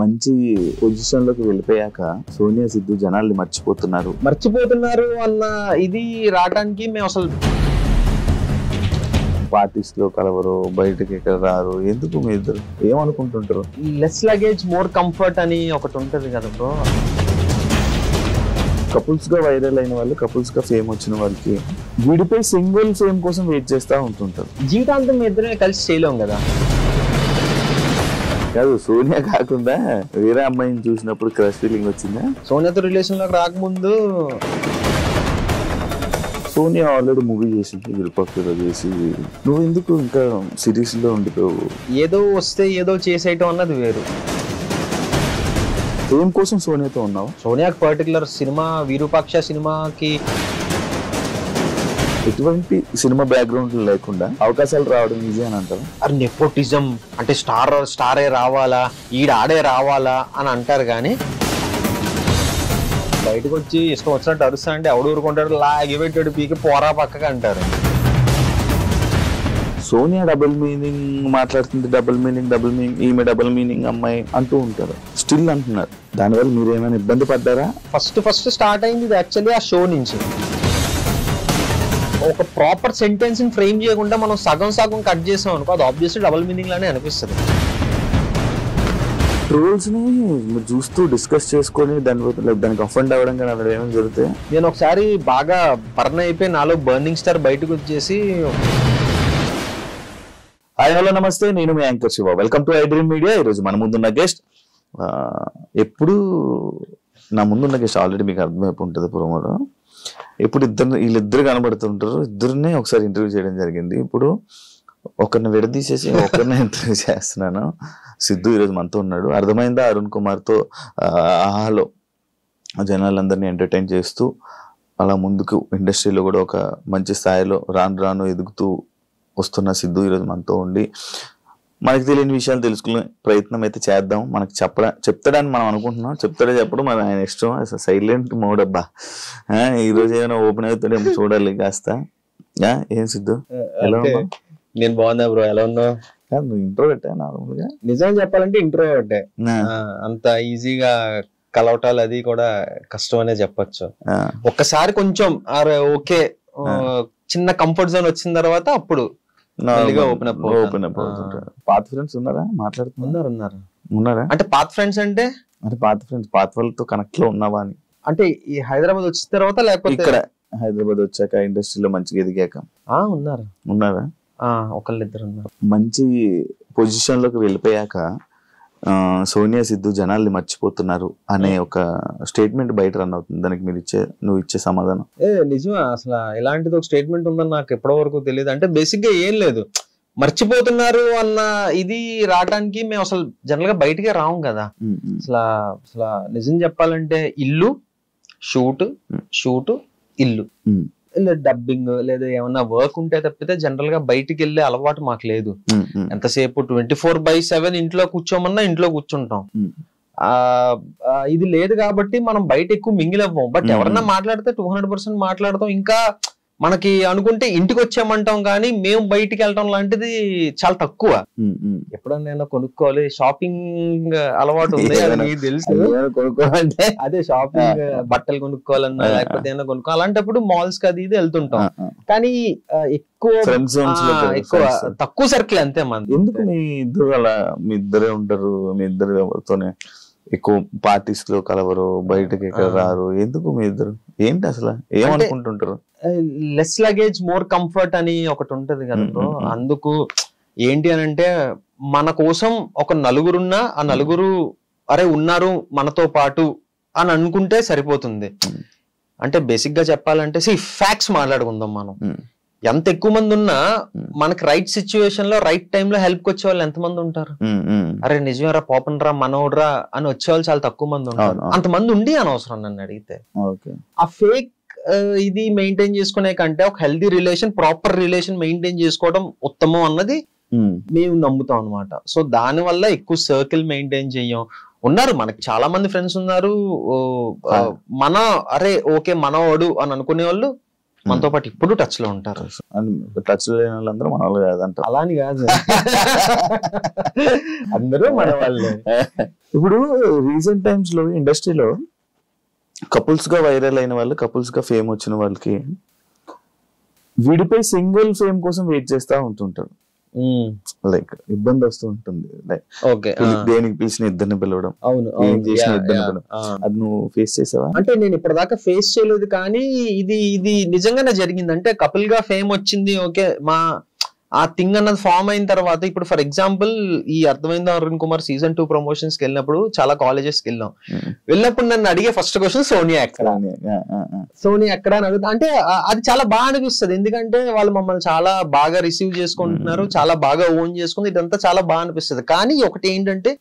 మంచి పొజిషన్ లోకి వెళ్ళిపోయాక సోనియా సిద్ధు జనాల్ని మర్చిపోతున్నారు అన్న ఇది రావడానికి మేము అసలు పార్టీస్ లో కలవరు, బయటకి ఎక్కడ రారు, ఎందుకు మీ ఇద్దరు ఏమనుకుంటుంటారు? లెస్ లగేజ్ మోర్ కంఫర్ట్ అని ఒకటి ఉంటది కదా బ్రో. కపుల్స్ గా వైరల్ అయిన వాళ్ళు, కపుల్స్ గా ఫేమ్ వచ్చిన వాళ్ళకి విడిపోయి సింగిల్ ఫేమ్ కోసం వెయిట్ చేస్తూ ఉంటుంటారు. జీవితాంతం మీ ఇద్దరే కలిసి చేయలేం కదా. కాదు, సోనియా కాకుండా వేరే అమ్మాయిని చూసినప్పుడు క్రష్ ఫీలింగ్ వచ్చిందా? సోనియాతో రిలేషన్ లోకి రాకముందు సోనియా ఆల్రెడీ మూవీ చేసింది, విరుపక్షలో చేసి, నువ్వు ఎందుకు ఇంకా సిరీస్ లో ఉండిపోవు? ఏదో వస్తే ఏదో చేసేయటం అన్నది వేరు. ఫేమ్ కోసం సోనియాతో ఉన్నావు? సోనియాకి పర్టికులర్ సినిమా విరూపాక్ష సినిమాకి ఎటువంటి సినిమా బ్యాక్గ్రౌండ్ లేకుండా అవకాశాలు రావడం ఈజీ అని అంటారు. అది నెపోటిజం అంటే స్టారే రావాలా, ఆడే రావాలా అని అంటారు. కానీ బయటకు వచ్చి ఇష్టం వచ్చినట్టు అరుస్తా అంటే ఎవడు ఊరుకుంటాడు, లాగి పెట్టాడు పీకి పోరా పక్కగా అంటారు. సోనియా డబుల్ మీనింగ్ మాట్లాడుతుంది, డబుల్ మీనింగ్ ఈమె డబుల్ మీనింగ్ అమ్మాయి అంటూ ఉంటారు, స్టిల్ అంటున్నారు. దానివల్ల మీరు ఏమైనా ఇబ్బంది పడ్డారా? ఫస్ట్ స్టార్ట్ అయింది ఇది యాక్చువల్లీ ఆ షో నుంచి. ఒక ప్రాపర్ సెంటెన్స్ ని ఫ్రేమ్ చేయకుండా మనం సగం కట్ చేసాం అనుకో, అది ఆబ్వియస్లీ డబుల్ మీనింగ్ లానే అనిపిస్తుంది. ట్రోల్స్ ని చూస్తూ డిస్కస్ చేసుకొని దానికి అఫెండ్ అవ్వడం కానీ అక్కడ ఏమైనా జరుగుతాయి? నేను ఒకసారి బాగా బర్న్ అయిపోయి నాలో బర్నింగ్ స్టార్ బయటకు వచ్చేసి, హాయ్ హలో నమస్తే, నేను మీ anchor Siva, welcome to iDream media. ఈరోజు మన ముందున్న గెస్ట్, ఎప్పుడు నా ముందున్న గెస్ట్ ఆల్రెడీ మీకు అర్థమైపు ఉంటుంది ప్రోమోలో. ఇప్పుడు వీళ్ళిద్దరు కనబడుతుంటారు, ఇద్దరినే ఒకసారి ఇంటర్వ్యూ చేయడం జరిగింది. ఇప్పుడు ఒకరిని విడదీసేసి ఒకరిని ఇంటర్వ్యూ చేస్తున్నాను. సిద్ధు ఈరోజు మనతో ఉన్నాడు. అర్థమైందా? అరుణ్ కుమార్తో ఆహాలో జనాలందరినీ ఎంటర్టైన్ చేస్తూ అలా ముందుకు ఇండస్ట్రీలో కూడా ఒక మంచి స్థాయిలో రాను ఎదుగుతూ వస్తున్న సిద్ధు ఈరోజు మనతో ఉండి మనకి తెలియని విషయాలు తెలుసుకునే ప్రయత్నం అయితే చేద్దాం. మనకి చెప్తాడని మనం అనుకుంటున్నాం, చెప్తాడే చెప్పడం మన ఆయన ఇష్టం. అసలు సైలెంట్ మోడ్ అబ్బా. ఈరోజు ఏమైనా ఓపెన్ అవుతాడేమో చూడాలి కాస్త. ఏం సిద్ధు, ఎలా ఉన్నావు? నేను బాగున్నా బ్రో, ఎలా ఉన్నావు? నువ్వు ఇంట్రో పెట్టా నార్మల్ గా? నిజం చెప్పాలంటే ఇంట్రో పెట్టే, అంత ఈజీగా కలవటాలు అది కూడా కష్టం అనే చెప్పచ్చు. ఒక్కసారి కొంచెం ఓకే చిన్న కంఫర్ట్ జోన్ వచ్చిన తర్వాత అప్పుడు ఓపెన్ అప్ అవుతుంటారు. పాత ఫ్రెండ్స్ ఉన్నారా? ఉన్నారా? అంటే పాత ఫ్రెండ్స్ అంటే పాత వాళ్ళతో కనెక్ట్ లో ఉన్నావా అని. అంటే ఈ హైదరాబాద్ వచ్చిన తర్వాత లేకపోతే ఇక్కడ హైదరాబాద్ వచ్చాక ఇండస్ట్రీలో మంచిగా ఎదిగాక ఉన్నారా? ఒకళ్ళిద్దరు ఉన్నారు. మంచి పొజిషన్ లోకి వెళ్ళిపోయాక సోనియా సిద్ధు జనాల్ని మర్చిపోతున్నారు అనే ఒక స్టేట్మెంట్ బయట రన్ అవుతుంది. దానికి నువ్వు ఇచ్చే సమాధానం? నిజమే, అసలు ఇలాంటిది ఒక స్టేట్మెంట్ ఉందని నాకు ఎప్పటి వరకు తెలియదు. అంటే బేసిక్ గా ఏం లేదు, మర్చిపోతున్నారు అన్న ఇది రావడానికి మేము అసలు జనరల్ గా బయటకే రాము కదా. అసలు నిజం చెప్పాలంటే ఇల్లు షూట్ ఇల్లు, డబ్బింగ్ లేదా ఏమన్నా వర్క్ ఉంటే తప్పితే జనరల్ గా బయటికి వెళ్ళే అలవాటు మాకు లేదు. ఎంతసేపు 24/7 ఇంట్లో కూర్చోమన్నా ఇంట్లో కూర్చుంటాం. ఇది లేదు కాబట్టి మనం బయట ఎక్కువ మింగిల్ అవ్వం. బట్ ఎవరన్నా మాట్లాడితే 200% మాట్లాడతాం. ఇంకా మనకి అనుకుంటే ఇంటికి వచ్చామంటాం, కానీ మేము బయటికి వెళ్ళటం లాంటిది చాలా తక్కువ. ఎప్పుడన్నా కొనుక్కోవాలి, షాపింగ్ అలవాటు ఉంది అది మీకు తెలుసు. కొనుక్కోవాలంటే అదే షాపింగ్, బట్టలు కొనుక్కోవాలన్నా లేకపోతే ఏమైనా కొనుక్కోవాలి, అలాంటప్పుడు మాల్స్ కి అది ఇది వెళ్తుంటాం. కానీ ఎక్కువ తక్కువ సర్కిల్ అంతే మంది. ఎందుకు మీ ఇద్దరు అలా? మీ ఇద్దరే ఉంటారు, మీ ఇద్దరు ఎవరితోనే ఎక్కువ పార్టీస్ లో కలవరు, బయటకి ఎక్కడ రారు, ఎందుకు మీ ఇద్దరు? ఏంటి అసలు ఏమనుకుంటుంటారు? లెస్ లగేజ్ మోర్ కంఫర్ట్ అని ఒకటి ఉంటది కదా బ్రో. అందుకు ఏంటి అని అంటే, మన కోసం ఒక నలుగురున్నా ఆ నలుగురు ఉన్నారు మనతో పాటు అని అనుకుంటే సరిపోతుంది. అంటే బేసిక్ గా చెప్పాలంటే ఫ్యాక్ట్స్ మాట్లాడుకుందాం. మనం ఎంత ఎక్కువ మంది ఉన్నా మనకి రైట్ సిచ్యువేషన్ లో రైట్ టైమ్ లో హెల్ప్ వచ్చే వాళ్ళు ఎంతమంది ఉంటారు? నిజమేరా, పాపన్ రా, మనోడ్రా అని వచ్చేవాళ్ళు చాలా తక్కువ మంది ఉంటారు. అంతమంది ఉండి అనవసరం నన్ను అడిగితే. ఆ ఫేక్ ఇది మెయింటైన్ చేసుకునే కంటే ఒక healthy relation, proper relation maintain చేసుకోవడం ఉత్తమం అన్నది మేము నమ్ముతాం అనమాట. సో దాని వల్ల ఎక్కువ సర్కిల్ మెయింటైన్ చెయ్యం. ఉన్నారు మనకి చాలా మంది ఫ్రెండ్స్ ఉన్నారు, ఓకే మనవాడు అని అనుకునే వాళ్ళు మనతో పాటు ఇప్పుడు టచ్ లో ఉంటారు. టచ్ లేని వాళ్ళందరూ మన వాళ్ళు కాదంట. అలా అని కాదు, అందరూ మన వాళ్ళే. ఇప్పుడు రీసెంట్ టైమ్స్ లో ఇండస్ట్రీలో కపుల్స్ గా వైరల్ అయిన వాళ్ళు, కపుల్స్ గా ఫేమ్ వచ్చిన వాళ్ళకి విడిపోయి సింగిల్ ఫేమ్ కోసం వెయిట్ చేస్తా ఉంటుంటారు. లైక్ ఇబ్బంది వస్తూ ఉంటుంది. లైక్ దేనికి పిలిచిన ఇద్దరిని పిలవడం, ఏం చేసిన ఇద్దరిని పిలవడం, అది నువ్వు ఫేస్ చేసావా? అంటే నేను ఇప్పటిదాకా ఫేస్ చేయలేదు, కానీ ఇది నిజంగానే జరిగింది. అంటే కపుల్ గా ఫేమ్ వచ్చింది, ఓకే, ఆ థింగ్ అన్నది ఫామ్ అయిన తర్వాత, ఇప్పుడు ఫర్ ఎగ్జాంపుల్ ఈ అర్థమైందా అరుణ్ కుమార్ సీజన్ 2 ప్రమోషన్స్ కి వెళ్ళినప్పుడు చాలా కాలేజెస్ కి వెళ్ళినప్పుడు నన్ను అడిగే ఫస్ట్ క్వశ్చన్ సోనియా ఎక్కడ, సోనియా ఎక్కడ అని అడుగుతా. అంటే అది చాలా బాగా అనిపిస్తుంది, ఎందుకంటే వాళ్ళు మమ్మల్ని చాలా బాగా రిసీవ్ చేసుకుంటున్నారు, చాలా బాగా ఓన్ చేసుకుంది, ఇదంతా చాలా బాగా అనిపిస్తుంది. కానీ ఒకటి ఏంటంటే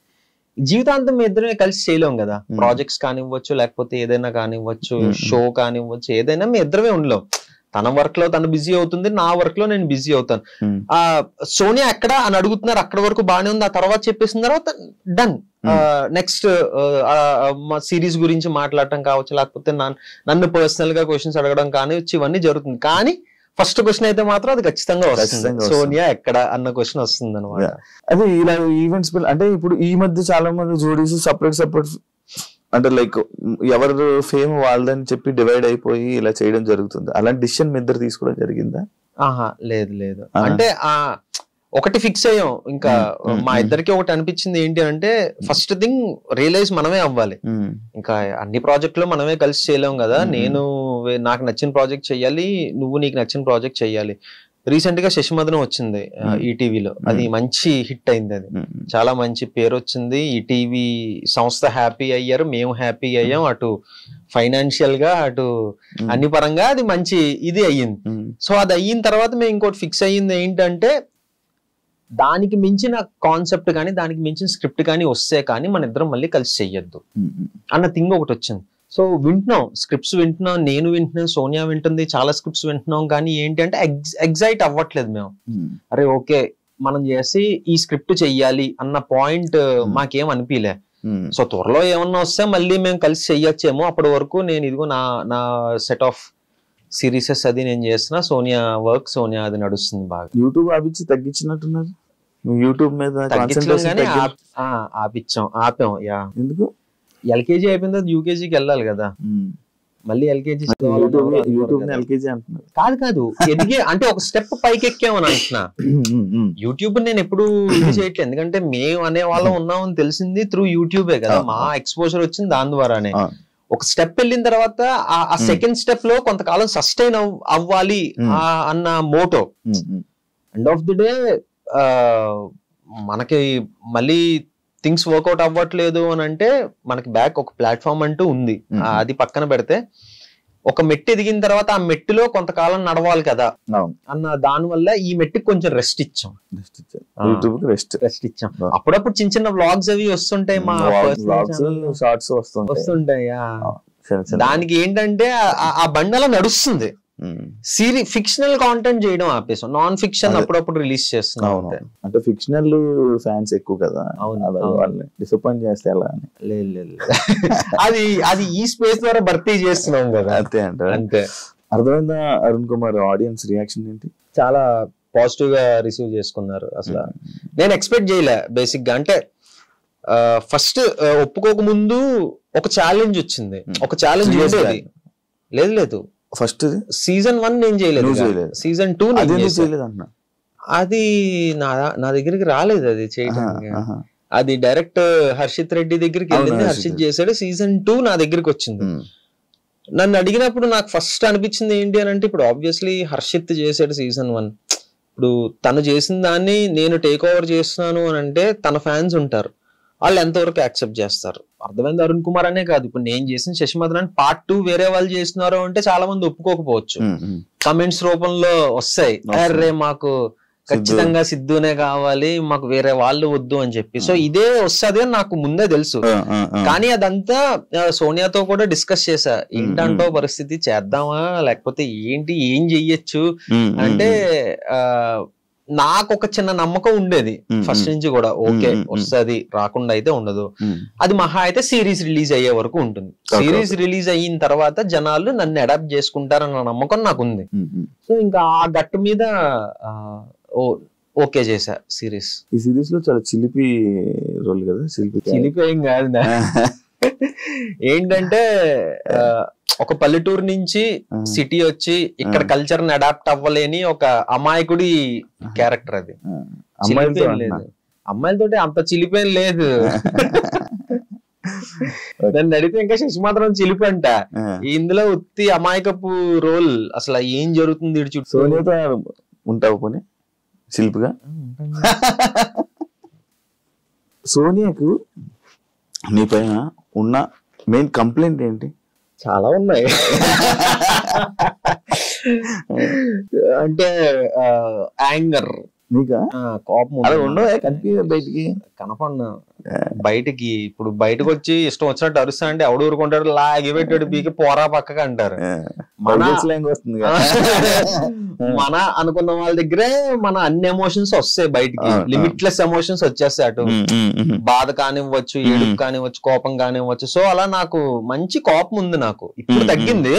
జీవితాంతం మీ ఇద్దరమే కలిసి చేయలేం కదా. ప్రాజెక్ట్స్ కానివ్వచ్చు, లేకపోతే ఏదైనా కానివ్వచ్చు, షో కానివ్వచ్చు, ఏదైనా మీ ఇద్దరమే ఉండలేం. తన వర్క్ లో తను బిజీ అవుతుంది, నా వర్క్ లో నేను బిజీ అవుతాను. సోనియా ఎక్కడ అని అడుగుతున్నారు, అక్కడ వరకు బాగానే ఉంది. ఆ తర్వాత చెప్పేసిన తర్వాత డన్. నెక్స్ట్ సిరీస్ గురించి మాట్లాడటం కావచ్చు, లేకపోతే నన్ను పర్సనల్ గా క్వశ్చన్స్ అడగడం కానివచ్చు, ఇవన్నీ జరుగుతుంది. కానీ ఫస్ట్ క్వశ్చన్ అయితే మాత్రం అది ఖచ్చితంగా వస్తుంది, సోనియా ఎక్కడ అన్న క్వశ్చన్ వస్తుంది అనమాట. అదే ఇలా ఈవెంట్స్ అంటే ఇప్పుడు ఈ మధ్య చాలా మంది జోడీస్ సపరేట్ అంటే లైక్ ఎవరు ఫేమ్ వాళ్ళదని చెప్పి డివైడ్ అయిపోయి ఇలా చేయడం జరుగుతుంది. అలాంటి డిసిషన్ మీ ఇద్దరు తీసుకోవడం జరిగిందా? లేదు. అంటే ఒకటి ఫిక్స్ అయ్యాం, ఇంకా మా ఇద్దరికి ఒకటి అనిపించింది ఏంటి అంటే, ఫస్ట్ థింగ్ రియలైజ్ మనమే అవ్వాలి. ఇంకా అన్ని ప్రాజెక్టులు మనమే కలిసి చేయలేం కదా. నేను నాకు నచ్చిన ప్రాజెక్ట్ చెయ్యాలి, నువ్వు నీకు నచ్చిన ప్రాజెక్ట్ చెయ్యాలి. రీసెంట్ గా శశిమదనం వచ్చింది ఈటీవీలో, అది మంచి హిట్ అయింది, అది చాలా మంచి పేరు వచ్చింది. ఈటీవీ సంస్థ హ్యాపీ అయ్యారు, మేము హ్యాపీ అయ్యాం, అటు ఫైనాన్షియల్ గా అటు అన్ని పరంగా అది మంచి ఇది అయ్యింది. సో అది అయిన తర్వాత మేము ఇంకోటి ఫిక్స్ అయ్యింది ఏంటంటే, దానికి మించిన కాన్సెప్ట్ కానీ దానికి మించిన స్క్రిప్ట్ కానీ వస్తే కానీ మన ఇద్దరం మళ్ళీ కలిసి చెయ్యొద్దు అన్న థింగ్ ఒకటి వచ్చింది. సో వింటున్నాం, స్క్రిప్ట్స్ వింటున్నాం, నేను వింటున్నాను, సోనియా వింటుంది, చాలా స్క్రిప్ట్స్ వింటున్నాం. కానీ ఏంటి అంటే ఎగ్జైట్ అవ్వట్లేదు మేము. అరే ఓకే మనం చేసి ఈ స్క్రిప్ట్ చెయ్యాలి అన్న పాయింట్ మాకేం అనిపించలే. సో త్వరలో ఏమన్నా వస్తే మళ్ళీ మేము కలిసి చెయ్యొచ్చేమో. అప్పటి వరకు నేను ఇదిగో నా సెట్ ఆఫ్ సిరీసెస్ అది నేను చేస్తున్నా, సోనియా వర్క్, సోనియా అది నడుస్తుంది బాగా. యూట్యూబ్ ఆపించుతున్నారు, యూట్యూబ్ మీద ఆపాం. యా, ఎందుకు? ఎల్కేజీ అయిపోయింది, యూకేజీకి వెళ్ళాలి కదా, మళ్ళీ ఎల్కేజీ కాదు ఎదిగే అంటే ఒక స్టెప్ పైకి ఎక్కామని అంటున్నా. యూట్యూబ్ నేను ఎప్పుడు ఇది చేయట్లేదు, ఎందుకంటే మేము అనే వాళ్ళం ఉన్నామని తెలిసింది త్రూ యూట్యూబే కదా. మా ఎక్స్పోజర్ వచ్చింది దాని ద్వారానే. ఒక స్టెప్ వెళ్ళిన తర్వాత ఆ సెకండ్ స్టెప్ లో కొంతకాలం సస్టైన్ అవ్వాలి అన్న motto. End of the day మనకి మళ్ళీ థింగ్స్ వర్కౌట్ అవ్వట్లేదు అని అంటే మనకి బ్యాక్ ఒక ప్లాట్ఫామ్ అంటూ ఉంది, అది పక్కన పెడితే ఒక మెట్టు ఎదిగిన తర్వాత ఆ మెట్టులో కొంతకాలం నడవాలి కదా అన్న దాని వల్ల ఈ మెట్టుకి కొంచెం రెస్ట్ ఇచ్చాం. అప్పుడప్పుడు చిన్న చిన్న వ్లాగ్స్ అవి వస్తుంటాయి, మా షార్ట్స్ వస్తుంటాయి. దానికి ఏంటంటే ఆ బండి అలా నడుస్తుంది. ఫిక్షనల్ కాంటెంట్ చేయడం ఆపేసాం, నాన్ ఫిక్షన్ అప్పుడప్పుడు రిలీజ్ చేస్తున్నాం. అంటే ఫిక్షనల్ ఫ్యాన్స్ ఎక్కువ కదా, వాళ్ళని డిసప్పాయింట్ చేస్తే ఎలా అని. లేదు అది ఈ స్పేస్ ద్వారా భర్తీ చేస్తున్నాం కదా, అంతే. అర్థమైందా అరుణ్ కుమార్? ఆడియన్స్ రియాక్షన్ ఏంటి? చాలా పాజిటివ్ గా రిసీవ్ చేసుకున్నారు. అసలు నేను ఎక్స్పెక్ట్ చేయలే బేసిక్ గా. అంటే ఫస్ట్ ఒప్పుకోక ముందు ఒక ఛాలెంజ్ వచ్చింది, ఒక ఛాలెంజ్ లేదు ఫస్ట్ సీజన్ 1 నేను చేయలేదు, సీజన్ 2 అది నా దగ్గరికి రాలేదు, అది చేయడానికి. అది డైరెక్ట్ హర్షిత్ రెడ్డి దగ్గరికి వెళ్ళింది, హర్షిత్ చేశాడు. సీజన్ 2 నా దగ్గరికి వచ్చింది. నన్ను అడిగినప్పుడు నాకు ఫస్ట్ అనిపించింది ఏంటి అని అంటే, ఇప్పుడు ఆబ్వియస్లీ హర్షిత్ చేశాడు సీజన్ 1, ఇప్పుడు తను చేసిన దాన్ని నేను టేక్ ఓవర్ చేస్తున్నాను అని అంటే తన ఫ్యాన్స్ ఉంటారు, వాళ్ళు ఎంతవరకు యాక్సెప్ట్ చేస్తారు. అర్థమైంది అరుణ్ కుమార్ అనే కాదు, ఇప్పుడు నేను చేసిన శశిమదనం పార్ట్ 2 వేరే వాళ్ళు చేస్తున్నారు అంటే చాలా మంది ఒప్పుకోకపోవచ్చు, కమెంట్స్ రూపంలో వస్తాయి, అరే మాకు ఖచ్చితంగా సిద్ధునే కావాలి, మాకు వేరే వాళ్ళు వద్దు అని చెప్పి. సో ఇదే వస్తుంది అని నాకు ముందే తెలుసు. కానీ అదంతా సోనియాతో కూడా డిస్కస్ చేశా, ఏంటంటో పరిస్థితి, చేద్దామా లేకపోతే ఏంటి, ఏం చెయ్యొచ్చు అంటే నాకు ఒక చిన్న నమ్మకం ఉండేది ఫస్ట్ నుంచి కూడా, ఓకే వస్తుంది రాకుండా అయితే ఉండదు. అది మహా అయితే సిరీస్ రిలీజ్ అయ్యే వరకు ఉంటుంది. సిరీస్ రిలీజ్ అయిన తర్వాత జనాలు నన్ను అడాప్ట్ చేసుకుంటారన్న నమ్మకం నాకు ఉంది. సో ఇంకా ఆ గట్టు మీద ఓకే చేశా సిరీస్. ఈ సిరీస్ లో చాలా చిలిపి రోల్ కదా. చిలిపి ఏం కాదు, ఏంటంటే ఒక పల్లెటూరు నుంచి సిటీ వచ్చి ఇక్కడ కల్చర్ ని అడాప్ట్ అవ్వలేని ఒక అమాయకుడి క్యారెక్టర్ అది. లేదు అమ్మాయిలతో అంత చిలిపేం లేదు. నన్ను అడిగితే ఇంకా శశి మాత్రం చిలిపి అంట. ఇందులో ఉత్తి అమాయకపు రోల్, అసలు ఏం జరుగుతుంది ఇటు చుట్టూ. సోనియాతో ఉంటావు పోనీ శిల్పిగా? సోనియాకు నీ పైన ఉన్న మెయిన్ కంప్లైంట్ ఏంటి? చాలా ఉన్నాయి. అంటే యాంగర్, నీకా కోపం ఉండవు బయటికి కనపడినా. బయటికి ఇప్పుడు బయటకు వచ్చి ఇష్టం వచ్చినట్టు అరుస్తా అంటే ఎవడు ఊరుకుంటాడు, లాగి పెట్టాడు బీకి పోరా పక్కగా అంటారు. మన అనుకున్న వాళ్ళ దగ్గరే మన అన్ని ఎమోషన్స్ వస్తాయి బయటికి, లిమిట్లెస్ ఎమోషన్స్ వచ్చేస్తాయి. అటు బాధ కానివ్వచ్చు, ఏడుపు కానివ్వచ్చు, కోపం కానివ్వచ్చు. సో అలా నాకు మంచి కోపం ఉంది. నాకు ఇప్పుడు తగ్గింది,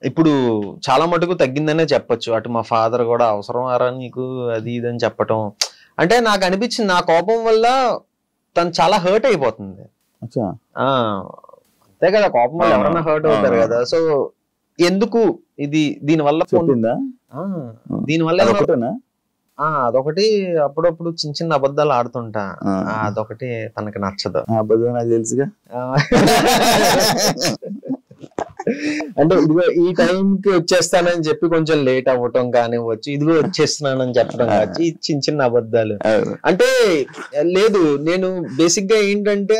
ఇప్పుడు చాలా మటుకు తగ్గిందనే చెప్పొచ్చు. అటు మా ఫాదర్ కూడా అవసరం ఆరా నీకు అది ఇది అని చెప్పటం. అంటే నాకు అనిపించింది నా కోపం వల్ల తను చాలా హర్ట్ అయిపోతుంది. అంతే కదా, కోపం వల్ల ఎవరైనా హర్ట్ అవుతారు కదా. సో ఎందుకు ఇది దీనివల్ల అదొకటి అప్పుడప్పుడు చిన్న చిన్న అబద్ధాలు ఆడుతుంటా. అదొకటి తనకి నచ్చదు. అబద్ధం నాకు తెలుసుగా. అంటే ఇదిగో ఈ టైంకి వచ్చేస్తానని చెప్పి కొంచెం లేట్ అవ్వటం కానివ్వచ్చు, ఇదిగో వచ్చేస్తున్నానని చెప్పడం కావచ్చు, ఈ చిన్న చిన్న అబద్ధాలు. అంటే లేదు, నేను బేసిక్ గా ఏంటంటే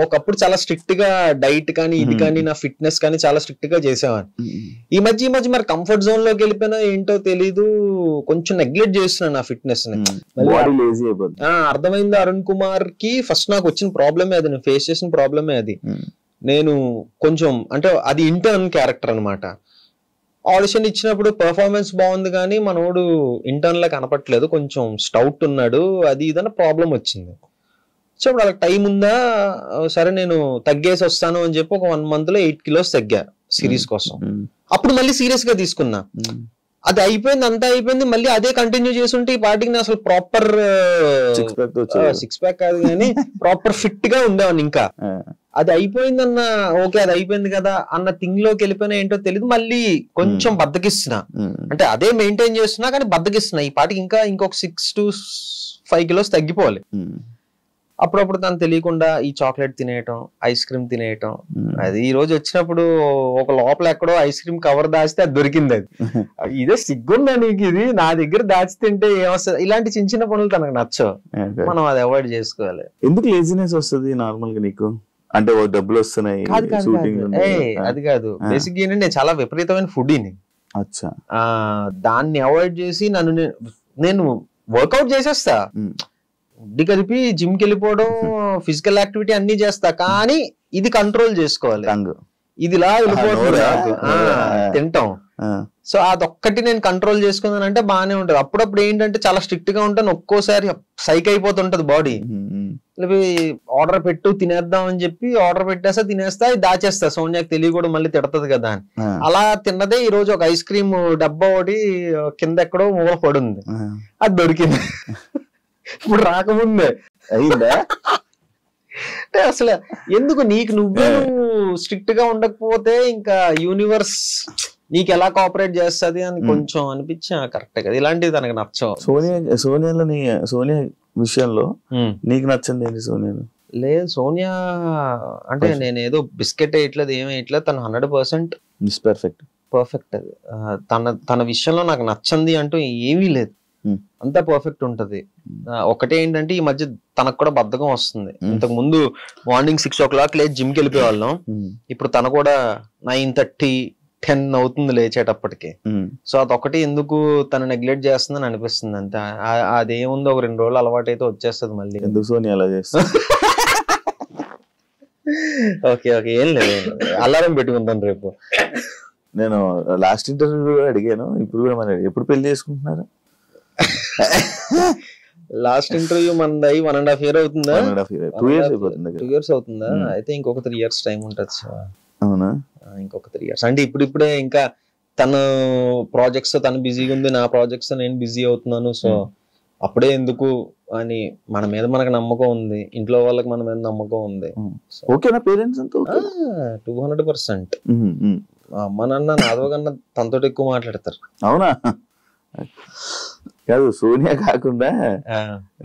ఒకప్పుడు చాలా స్ట్రిక్ట్ గా డైట్ కానీ ఇది కానీ నా ఫిట్నెస్ కానీ చాలా స్ట్రిక్ట్ గా చేసేవాడిని. ఈ మధ్య మరి కంఫర్ట్ జోన్ లోకి వెళ్ళిపోయినా ఏంటో తెలీదు, కొంచెం నెగ్లెక్ట్ చేస్తున్నాను నా ఫిట్నెస్ ని. అర్థమైంది అరుణ్ కుమార్ కి. ఫస్ట్ నాకు వచ్చిన ప్రాబ్లమే అది, నేను ఫేస్ చేసిన ప్రాబ్లమే అది. నేను కొంచెం అంటే అది ఇంటర్న్ క్యారెక్టర్ అనమాట. ఆడిషన్ ఇచ్చినప్పుడు పర్ఫార్మెన్స్ బాగుంది కానీ మనోడు ఇంటర్న్ లా కనపట్లేదు, కొంచెం స్టౌట్ ఉన్నాడు, అది ఇదన్న ప్రాబ్లం వచ్చింది. సో ఇప్పుడు అలా టైం ఉందా, సరే నేను తగ్గేసి వస్తాను అని చెప్పి ఒక 1 month లో 8 kilos తగ్గా సిరీస్ కోసం. అప్పుడు మళ్ళీ సీరియస్ గా తీసుకున్నా. అది అయిపోయింది, అంతా అయిపోయింది, మళ్ళీ అదే కంటిన్యూ చేస్తుంటే ఈ పార్టీకి అసలు ప్రాపర్ 6 pack కాదు కానీ ప్రాపర్ ఫిట్ గా ఉండేవాడిని. ఇంకా అది అయిపోయిందన్న ఓకే అది అయిపోయింది కదా అన్న థింగ్ లోకి వెళ్ళిపోయినా ఏంటో తెలియదు, మళ్ళీ కొంచెం బద్దకిస్తున్నా. అంటే అదే మెయింటైన్ చేస్తున్నా కానీ బద్దకిస్తున్నా. ఈ పాటికి ఇంకా ఇంకొక 6 to 5 kilos తగ్గిపోవాలి. అప్పుడప్పుడు తను తెలియకుండా ఈ చాక్లెట్ తినేయటం, ఐస్ క్రీమ్ తినేయటం. అది ఈ రోజు వచ్చినప్పుడు ఒక లోపల ఎక్కడో ఐస్ క్రీమ్ కవర్ దాచితే అది దొరికింది. అది ఇదే సిగ్గున్నా నీకు, ఇది నా దగ్గర దాచి తింటే ఏమొస్తుంది. ఇలాంటి చిన్న చిన్న పనులు తనకు నచ్చవు, మనం అది అవాయిడ్ చేసుకోవాలి. ఎందుకు లేజినెస్ వస్తుంది నార్మల్ గా నీకు? అంటే డబ్బులు వస్తున్నాయి అది కాదు. బేసిక్ ఏంటంటే నేను చాలా విపరీతమైన ఫుడీని. దాన్ని అవాయిడ్ చేసి నేను వర్కౌట్ చేసేస్తా, ఉడ్డి కలిపి జిమ్ కి వెళ్ళిపోవడం, ఫిజికల్ యాక్టివిటీ అన్ని చేస్తా, కానీ ఇది కంట్రోల్ చేసుకోవాలి. ఇది ఇలా వెళ్ళిపోతుంది తింటాం. సో అదొక్కటి నేను కంట్రోల్ చేసుకున్నానంటే బాగానే ఉంటది. అప్పుడప్పుడు ఏంటంటే చాలా స్ట్రిక్ట్ గా ఉంటాను, ఒక్కోసారి సైక్ అయిపోతుంటది బాడీ. ఆర్డర్ పెట్టు తినేద్దాం అని చెప్పి ఆర్డర్ పెట్టేస్తా, తినేస్తా, దాచేస్తా, సోనియాకి తెలియకూడదు మళ్ళీ తిడతది కదా అని. అలా తిన్నదే ఈ రోజు ఒక ఐస్ క్రీమ్ డబ్బా ఒకటి కింద ఎక్కడో మూల పడుంది, అది దొరికింది. ఇప్పుడు రాకముందే అయిందా? అంటే అసలు ఎందుకు నువ్వే స్ట్రిక్ట్ గా ఉండకపోతే ఇంకా యూనివర్స్ నీకు ఎలా కోఆపరేట్ చేస్తుంది అని కొంచెం అనిపించా. కరెక్ట్ కదా, ఇలాంటివి తనకు నచ్చవు. సోనియా విషయంలో నీకు నచ్చింది ఏంటి? సోనియా లేదు, సోనియా అంటే నేను ఏదో బిస్కెట్ వేయట్లేదు, ఏమి వేయట్లేదు, తను 100% పర్ఫెక్ట్. అది తన విషయంలో నాకు నచ్చింది అంటూ ఏమీ లేదు, అంతా పర్ఫెక్ట్ ఉంటది. ఒకటే ఏంటంటే ఈ మధ్య తనకు కూడా బద్ధకం వస్తుంది. ఇంతకు ముందు మార్నింగ్ 6 o'clock లేచి జిమ్ కి వెళ్ళిపోయే వాళ్ళం, ఇప్పుడు తన కూడా 9:30, 10 అవుతుంది లేచేటప్పటికి. సో అదొకటి ఎందుకు తను నెగ్లెక్ట్ చేస్తుందని అనిపిస్తుంది అంతే. అదేముంది, ఒక 2 రోజులు అలవాటు అయితే వచ్చేస్తుంది మళ్ళీ. ఎందుకు సోనియా అలా చేస్తుంది? ఓకే ఏం లేదు, అలారం పెట్టుకుంటాను రేపు. నేను లాస్ట్ ఇంటర్వ్యూ అడిగాను, ఇప్పుడు కూడా మరి ఎప్పుడు పెళ్లి చేసుకుంటున్నారు? లాస్ట్ ఇంటర్వ్యూ మనది 1.5 year అవుతుందా? 2 years అయిపోతుంది. 2 years అవుతుందా? అయితే ఇంకొక 3 years టైం ఉంటుంది సార్. అవునా? ఇంకొక 3 years అంటే ఇప్పుడిప్పుడే ఇంకా తను ప్రాజెక్ట్స్ తను బిజీగా ఉంది, నా ప్రాజెక్ట్స్ నేను బిజీ అవుతున్నాను. సో అప్పుడే ఎందుకు అని మన మీద మనకు నమ్మకం ఉంది, ఇంట్లో వాళ్ళకి మన మీద నమ్మకం ఉంది. ఓకేనా పేరెంట్స్ అంతా? 200%. అమ్మ నాన్న నాదో కన్నా తనతో ఎక్కువ మాట్లాడతారు. అవునా? కాదు, సోనియా కాకుండా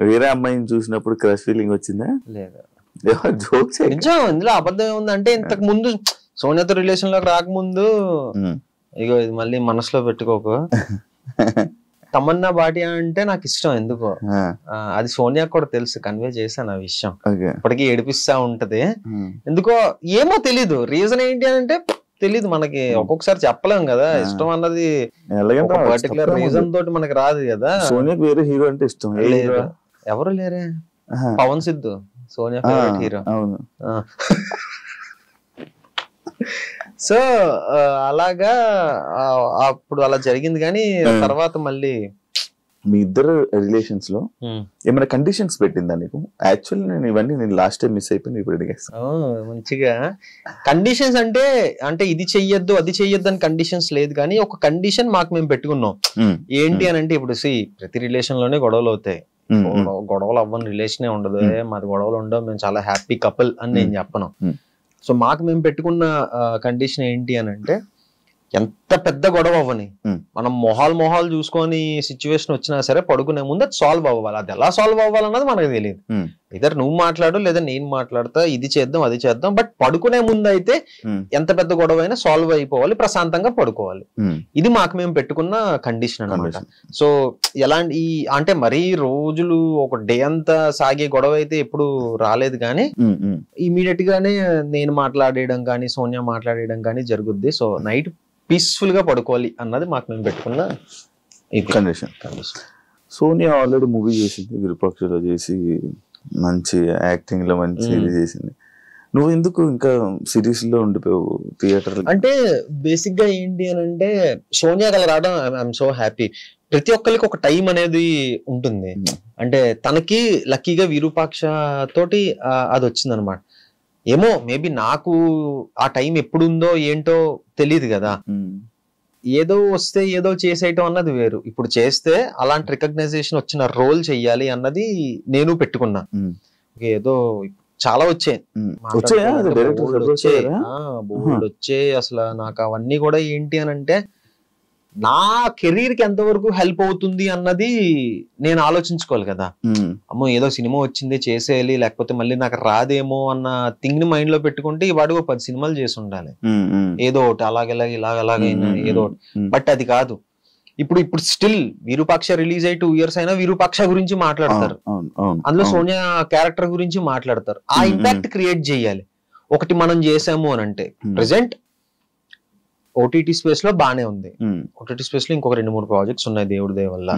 వేరే అమ్మాయిని చూసినప్పుడు క్రష్ ఫీలింగ్ వచ్చిందా? లేదా. జోక్స్ ఇందులో అబద్ధం ఏముంది అంటే, ఇంతకు ముందు సోనియాతో రిలేషన్ లోకి రాకముందు, ఇగో ఇది మళ్ళీ మనసులో పెట్టుకోకు, తమన్నా భాటియా అంటే నాకు ఇష్టం ఎందుకో. అది సోనియా కూడా తెలుసు, కన్వే చేశాను ఆ విషయం. ఇప్పటికీ ఏడిపిస్తా ఉంటది ఎందుకో, ఏమో తెలీదు. రీజన్ ఏంటి అని అంటే తెలీదు మనకి, ఒక్కొక్కసారి చెప్పలేం కదా. ఇష్టం అన్నది పర్టికులర్ రీజన్ తోటి మనకి రాదు కదా. సోనియాకి వేరే హీరో అంటే ఇష్టం లేదు, ఎవరు లేరే. Pawan Siddhu Sonia favourite hero. అవును. సో అలాగా అప్పుడు అలా జరిగింది. కానీ తర్వాత మళ్ళీ మీ ఇద్దరు రిలేషన్స్ లో ఏమైనా కండిషన్స్ పెట్టిందా నీకు? యాక్చువల్లీ నేను లాస్ట్ టైం మిస్ అయిపోయింది, ఇప్పుడు అడిగేస్తాను. మంచిగా కండిషన్స్ అంటే ఇది చెయ్యొద్దు అది చెయ్యొద్దు అని కండిషన్స్ లేదు, కానీ ఒక కండిషన్ మాకు మేము పెట్టుకున్నాం. ఏంటి అని అంటే, ఇప్పుడు ప్రతి రిలేషన్ లోనే గొడవలు అవుతాయి. గొడవలు అవ్వని రిలేషనే ఉండదు. మాది గొడవలు ఉండవు, మేము చాలా హ్యాపీ కపుల్ అని నేను చెప్పను. సో మాకు మేము పెట్టుకున్న కండిషన్ ఏంటి అని అంటే, ఎంత పెద్ద గొడవ అవ్వని, మనం మొహాలు చూసుకొని సిచ్యువేషన్ వచ్చినా సరే పడుకునే ముందు అది సాల్వ్ అవ్వాలి. అది ఎలా సాల్వ్ అవ్వాలన్నది మనకు తెలియదు. ఇద్దరు నువ్వు మాట్లాడు లేదా నేను మాట్లాడతా, ఇది చేద్దాం అది చేద్దాం, బట్ పడుకునే ముందు అయితే ఎంత పెద్ద గొడవ అయినా సాల్వ్ అయిపోవాలి, ప్రశాంతంగా పడుకోవాలి. ఇది మాకు మేము పెట్టుకున్న కండిషన్ అన్నమాట. సో ఎలాంటి అంటే మరీ రోజులు ఒక డే అంతా సాగే గొడవ అయితే ఎప్పుడు రాలేదు, కానీ ఇమీడియట్ గానే నేను మాట్లాడేయడం కానీ సోనియా మాట్లాడేయడం కానీ జరుగుద్ది. సో నైట్ పీస్ఫుల్ గా పడుకోవాలి అన్నది మాకు మేము పెట్టుకున్న కండిషన్. సోనియా ఆల్రెడీ మూవీ చేసింది, విరూపాక్షలో చేసి మంచి యాక్టింగ్ లో మంచి ఇది చేసింది. నువ్వు ఎందుకు ఇంకా సిరీస్ లో ఉండిపోయావు థియేటర్? అంటే బేసిక్ గా ఏంటి అని అంటే, సోనియా కల రావడం ఐఎమ్ సో హ్యాపీ. ప్రతి ఒక్కరికి ఒక టైం అనేది ఉంటుంది. అంటే తనకి లక్కీగా విరూపాక్ష తోటి అది వచ్చింది అనమాట. ఏమో మేబీ నాకు ఆ టైం ఎప్పుడుందో ఏంటో తెలియదు కదా. ఏదో వస్తే ఏదో చేసేయటం అన్నది వేరు. ఇప్పుడు చేస్తే అలాంటి రికగ్నైజేషన్ వచ్చిన రోల్ చెయ్యాలి అన్నది నేను పెట్టుకున్నా. ఏదో చాలా వచ్చాయి, బోల్డ్ వచ్చాయి. అసలు నాకు అవన్నీ కూడా ఏంటి అని అంటే, నా కెరీర్ కి ఎంతవరకు హెల్ప్ అవుతుంది అన్నది నేను ఆలోచించుకోవాలి కదా. అమ్మో ఏదో సినిమా వచ్చింది చేసేయాలి, లేకపోతే మళ్ళీ నాకు రాదేమో అన్న థింగ్ ని మైండ్ లో పెట్టుకుంటే ఈ వాడికి 10 సినిమాలు చేసి ఉండాలి, ఏదో ఒకటి అలాగైనా ఏదో ఒకటి. బట్ అది కాదు. ఇప్పుడు స్టిల్ విరూపాక్ష రిలీజ్ అయ్యి 2 years అయినా విరూపాక్ష గురించి మాట్లాడతారు, అందులో సోనియా క్యారెక్టర్ గురించి మాట్లాడతారు. ఆ ఇంపాక్ట్ క్రియేట్ చేయాలి. ఒకటి మనం చేసాము అని అంటే, ప్రెసెంట్ ఓటీటీ స్పేస్ లో బానే ఉంది. ఓటీటీ స్పేస్ లో ఇంకొక 2-3 ప్రాజెక్ట్స్ ఉన్నాయి దేవుడి దయ వల్ల.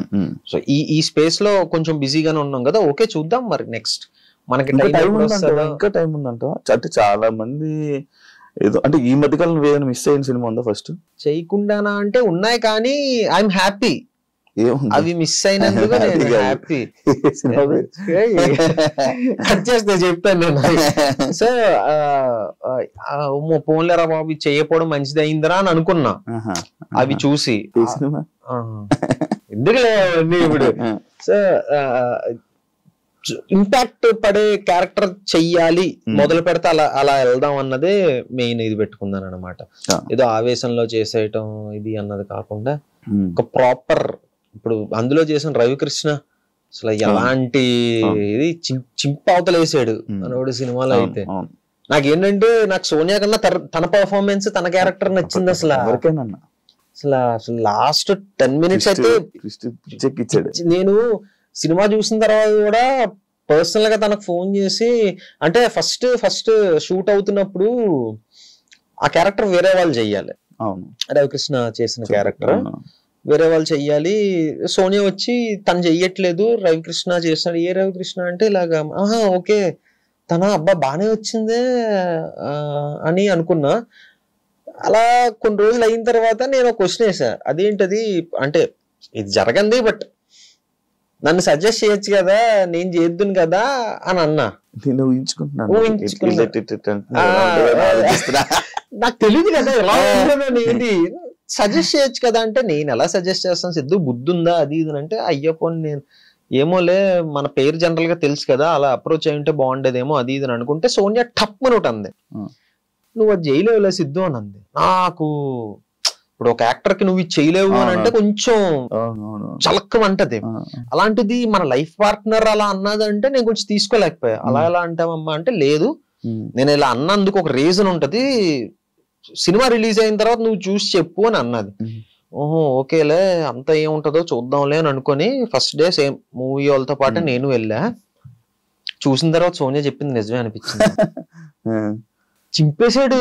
సో ఈ స్పేస్ లో కొంచెం బిజీగానే ఉన్నాం కదా. ఓకే చూద్దాం మరి నెక్స్ట్ మనకి ఇంకా టైం ఉందంట. అంటే చాలా మంది ఏదో అంటే ఈ మధ్యకాలం ఏదైనా మిస్ అయిన సినిమా ఉందా? ఫస్ట్ చేయకుండానా అంటే ఉన్నాయి, కానీ ఐఎమ్ హ్యాపీ. అవి మిస్ అయినందుకు నేను హ్యాపీ. కట్ చేస్తే చెప్తాను నేను. సో పోన్లేరా బాబు చేయకపోవడం మంచిది అయిందిరా అని అనుకున్నా అవి చూసి. ఎందుకులే ఇప్పుడు సో ఇంపాక్ట్ పడే క్యారెక్టర్ చెయ్యాలి, మొదలు పెడితే అలా వెళ్దాం అన్నదే మెయిన్ ఇది పెట్టుకున్నాను అనమాట. ఏదో ఆవేశంలో చేసేయటం ఇది అన్నది కాకుండా ఒక ప్రాపర్. ఇప్పుడు అందులో చేసిన రవికృష్ణ అసలు ఎలాంటి ఇది చింపవతలేసాడు అనోడు సినిమాలో. అయితే నాకేంటంటే, నాకు సోనియా కన్నా తన పర్ఫార్మెన్స్ తన క్యారెక్టర్ నచ్చింది. అసలు లాస్ట్ 10 minutes అయితే నేను సినిమా చూసిన తర్వాత కూడా పర్సనల్ గా తనకు ఫోన్ చేసి, అంటే ఫస్ట్ షూట్ అవుతున్నప్పుడు ఆ క్యారెక్టర్ వేరే వాళ్ళు చెయ్యాలి, రవికృష్ణ చేసిన క్యారెక్టర్ వేరే వాళ్ళు చెయ్యాలి. సోనియా వచ్చి తను చెయ్యట్లేదు, రవికృష్ణ చేస్తున్నాడు. ఏ రవికృష్ణ అంటే ఇలాగా, ఓకే తన అబ్బా బానే వచ్చిందే అని అనుకున్నా. అలా కొన్ని రోజులు అయిన తర్వాత నేను ఒక క్వశ్చన్ వేసా, అదేంటది అంటే ఇది జరగంది, బట్ నన్ను సజెస్ట్ చేయొచ్చు కదా, నేను చేద్దును కదా అని అన్నా. నేను ఊహించుకుంటున్నాను నాకు తెలియదు కదా ఎలా ఉంటుందని. సజెస్ట్ చేయొచ్చు కదా అంటే నేను ఎలా సజెస్ట్ చేస్తాను సిద్ధు, బుద్ధి ఉందా అది ఇది అంటే, అయ్యప్ప నేను ఏమోలే మన పేరు జనరల్ గా తెలుసు కదా, అలా అప్రోచ్ అయి ఉంటే బాగుండేదేమో అది ఇది అని అనుకుంటే సోనియా టప్ అని ఒకటి అంది, నువ్వు అది చేయలేవులే సిద్ధు అని అంది. నాకు ఇప్పుడు ఒక యాక్టర్ కి నువ్వు ఇది చేయలేవు అని అంటే కొంచెం చలక్కమంటది. అలాంటిది మన లైఫ్ పార్ట్నర్ అలా అన్నదంటే నేను కొంచెం తీసుకోలేకపోయా. అలా ఎలా అంటావమ్మా అంటే, లేదు నేను ఇలా అన్నందుకు ఒక రీజన్ ఉంటది, సినిమా రిలీజ్ అయిన తర్వాత నువ్వు చూసి చెప్పు అని అన్నది. ఓహో ఓకేలే అంత ఏముంటదో చూద్దాంలే అని అనుకుని ఫస్ట్ డే సేమ్ మూవీ వాళ్ళతో పాటు నేను వెళ్ళా. చూసిన తర్వాత సోనియా చెప్పింది నిజమే అనిపించింది. చింపేశాడు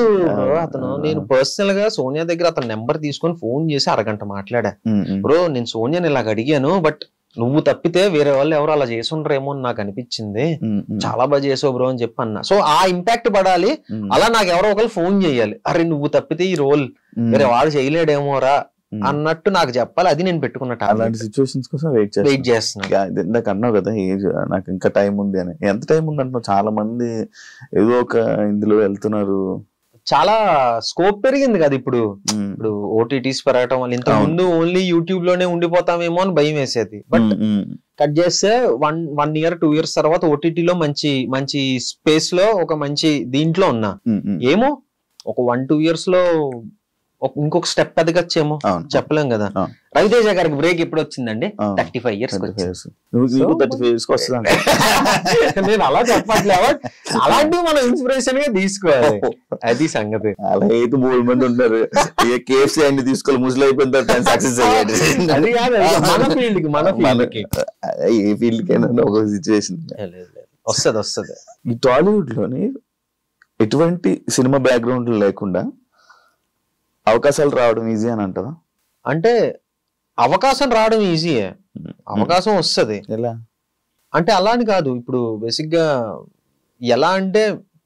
అతను. నేను పర్సనల్ గా సోనియా దగ్గర అతను నెంబర్ తీసుకొని ఫోన్ చేసి అరగంట మాట్లాడా. బ్రో నేను సోనియాని ఇలాగ అడిగాను, బట్ నువ్వు తప్పితే వేరే వాళ్ళు ఎవరు అలా చేసి ఉండరేమో అని నాకు అనిపించింది, చాలా బాగా చేసావు బ్రో అని చెప్పి అన్నా. సో ఆ ఇంపాక్ట్ పడాలి, అలా నాకు ఎవరో ఒకరు ఫోన్ చేయాలి, అరే నువ్వు తప్పితే ఈ రోల్ వేరే వాడు చేయలేడేమోరా అన్నట్టు నాకు చెప్పాలి. అది నేను పెట్టుకున్నట్టు అలాంటి సిచ్యువేషన్స్ కోసం వెయిట్ చేస్తున్నాను. ఇందాక అన్నావు కదా ఏజ్ నాకు ఇంకా టైం ఉంది అని. ఎంత టైం ఉంది అంటున్నావు? చాలా మంది ఏదో ఒక ఇందులో వెళ్తున్నారు, చాలా స్కోప్ పెరిగింది కదా ఇప్పుడు. ఇప్పుడు ఓటీటీస్ పెరగటం వల్ల, ఇంత ముందు ఓన్లీ యూట్యూబ్ లోనే ఉండిపోతామేమో అని భయం వేసేది. బట్ కట్ చేస్తే 1 year 2 years తర్వాత ఓటీటీలో మంచి స్పేస్ లో ఒక మంచి దీంట్లో ఉన్నా. ఏమో ఒక 1-2 years లో ఇంకొక స్టెప్ ఎదగచ్చేమో చెప్పలేం కదా. రవితేజ గారికి బ్రేక్ ఎప్పుడు వచ్చిందండి? 35 years. నేను అలా చెప్పట్లేదు, అలాంటివి మనం ఇన్స్పిరేషన్ గా తీసుకోవాలి, అది సంగతి. అలా అయితే 3 మంది ఉంటారు, కేఎఫ్సీ అన్ని తీసుకోవాలి, ముసలి అయిపోయిన తర్వాత సక్సెస్ అయ్యాడు. అది కాదు మన ఫీల్డ్ కి ఏ ఫీల్డ్ కైనా ఒక సిచ్యువేషన్ వస్తుంది. ఈ టాలీవుడ్ లోని ఎటువంటి సినిమా బ్యాక్గ్రౌండ్ లేకుండా అవకాశాలు రావడం ఈజీ అని అంటారా? అంటే అవకాశం రావడం ఈజీయే, అవకాశం వస్తుంది. ఎలా అంటే అలా అని కాదు. ఇప్పుడు బేసిక్ గా ఎలా అంటే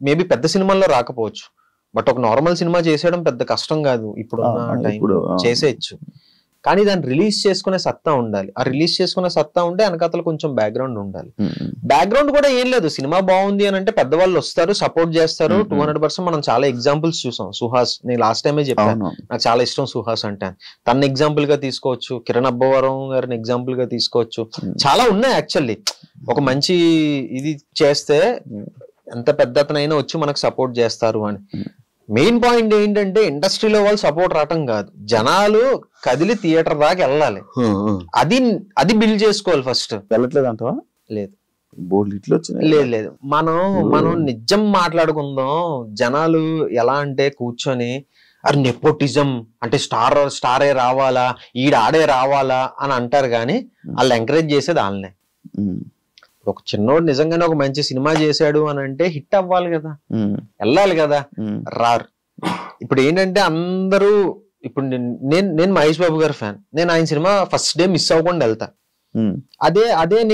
మేబీ పెద్ద సినిమాల్లో రాకపోవచ్చు, బట్ ఒక నార్మల్ సినిమా చేసేయడం పెద్ద కష్టం కాదు. ఇప్పుడు చేసేయచ్చు, కానీ దాన్ని రిలీజ్ చేసుకునే సత్తా ఉండాలి. ఆ రిలీజ్ చేసుకునే సత్తా ఉంటే వెనకాతల కొంచెం బ్యాక్గ్రౌండ్ ఉండాలి. బ్యాక్గ్రౌండ్ కూడా ఏం లేదు, సినిమా బాగుంది అని అంటే పెద్దవాళ్ళు వస్తారు, సపోర్ట్ చేస్తారు 200%. మనం చాలా ఎగ్జాంపుల్స్ చూసాం. సుహాస్, నేను లాస్ట్ టైమే చెప్పాను, నాకు చాలా ఇష్టం సుహాస్ అంటే. తన ఎగ్జాంపుల్ గా తీసుకోవచ్చు, కిరణ్ అబ్బవరం గారిని ఎగ్జాంపుల్ గా తీసుకోవచ్చు, చాలా ఉన్నాయి యాక్చువల్లీ. ఒక మంచి ఇది చేస్తే ఎంత పెద్ద అతనైనా వచ్చి మనకు సపోర్ట్ చేస్తారు అని. మెయిన్ పాయింట్ ఏంటంటే ఇండస్ట్రీలో వాళ్ళు సపోర్ట్ రావటం కాదు, జనాలు కదిలి థియేటర్ దాకా వెళ్ళాలి, అది బిల్డ్ చేసుకోవాలి ఫస్ట్. వెళ్ళట్లేదు అంటవా? లేదు, లేదు. మనం నిజం మాట్లాడుకుందాం. జనాలు ఎలా అంటే కూర్చొని అరే నెపోటిజం అంటే స్టారే రావాలా, ఆడే రావాలా అని అంటారు, కానీ వాళ్ళు ఎంకరేజ్ చేసేది వాళ్ళనే. ఒక చిన్నోడు నిజంగానే ఒక మంచి సినిమా చేశాడు అని అంటే హిట్ అవ్వాలి కదా, వెళ్ళాలి కదా, రారు. ఇప్పుడు ఏంటంటే అందరూ, ఇప్పుడు నేను మహేష్ బాబు గారి ఫ్యాన్, నేను ఆయన సినిమా ఫస్ట్ డే మిస్ అవ్వకుండా వెళ్తా. అదే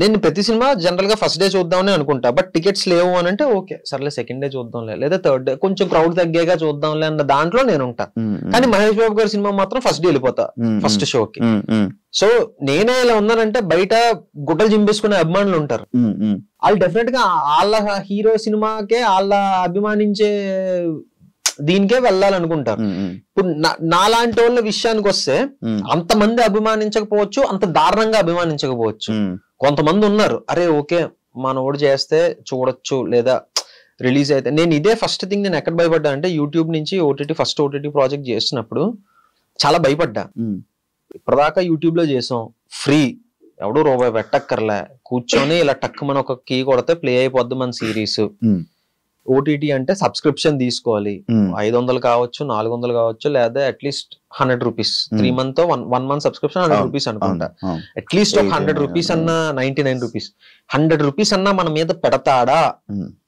నేను ప్రతి సినిమా జనరల్ గా ఫస్ట్ డే చూద్దామని అనుకుంటా, బట్ టికెట్స్ లేవు అని అంటే ఓకే సర్లే సెకండ్ డే చూద్దాంలే, లేదా థర్డ్ డే కొంచెం క్రౌడ్ తగ్గాక చూద్దాంలే అన్న దాంట్లో నేను ఉంటా. కానీ మహేష్ బాబు గారి సినిమా మాత్రం ఫస్ట్ డే వెళ్ళిపోతా ఫస్ట్ షోకి. సో నేనే ఇలా ఉన్నానంటే బయట గుడ్డలు చింపేసుకునే అభిమానులు ఉంటారు, వాళ్ళు డెఫినెట్ గా వాళ్ళ హీరో సినిమాకే వాళ్ళ అభిమానించే దీనికే వెళ్ళాలనుకుంటారు. ఇప్పుడు నాలాంటి వాళ్ళ విషయానికి వస్తే అంతమంది అభిమానించకపోవచ్చు, అంత దారుణంగా అభిమానించకపోవచ్చు. కొంతమంది ఉన్నారు, అరే ఓకే మనోడు చేస్తే చూడొచ్చు లేదా రిలీజ్ అయితే. నేను ఇదే ఫస్ట్ థింగ్ నేను ఎక్కడ భయపడ్డా అంటే యూట్యూబ్ నుంచి ఫస్ట్ ఓటీటీ ప్రాజెక్ట్ చేస్తున్నప్పుడు చాలా భయపడ్డా. ఇప్పటిదాకా యూట్యూబ్ లో చేసాం, ఫ్రీ, ఎవడో రూపాయి పెట్టక్కర్లే, కూర్చొని ఇలా టక్ మన ఒక కీ కొడితే ప్లే అయిపోద్ది మన సిరీస్. ఓటీటీ అంటే సబ్స్క్రిప్షన్ తీసుకోవాలి, 500 కావచ్చు, 400 కావచ్చు, లేదా at least 100 rupees 3 month 1 month subscription 100 rupees అనుకుంటా. అట్లీస్ట్ ఒక 100 రూపీస్ అన్నా 99 రూపీస్ 100 రూపీస్ అన్నా మన మీద పెడతాడా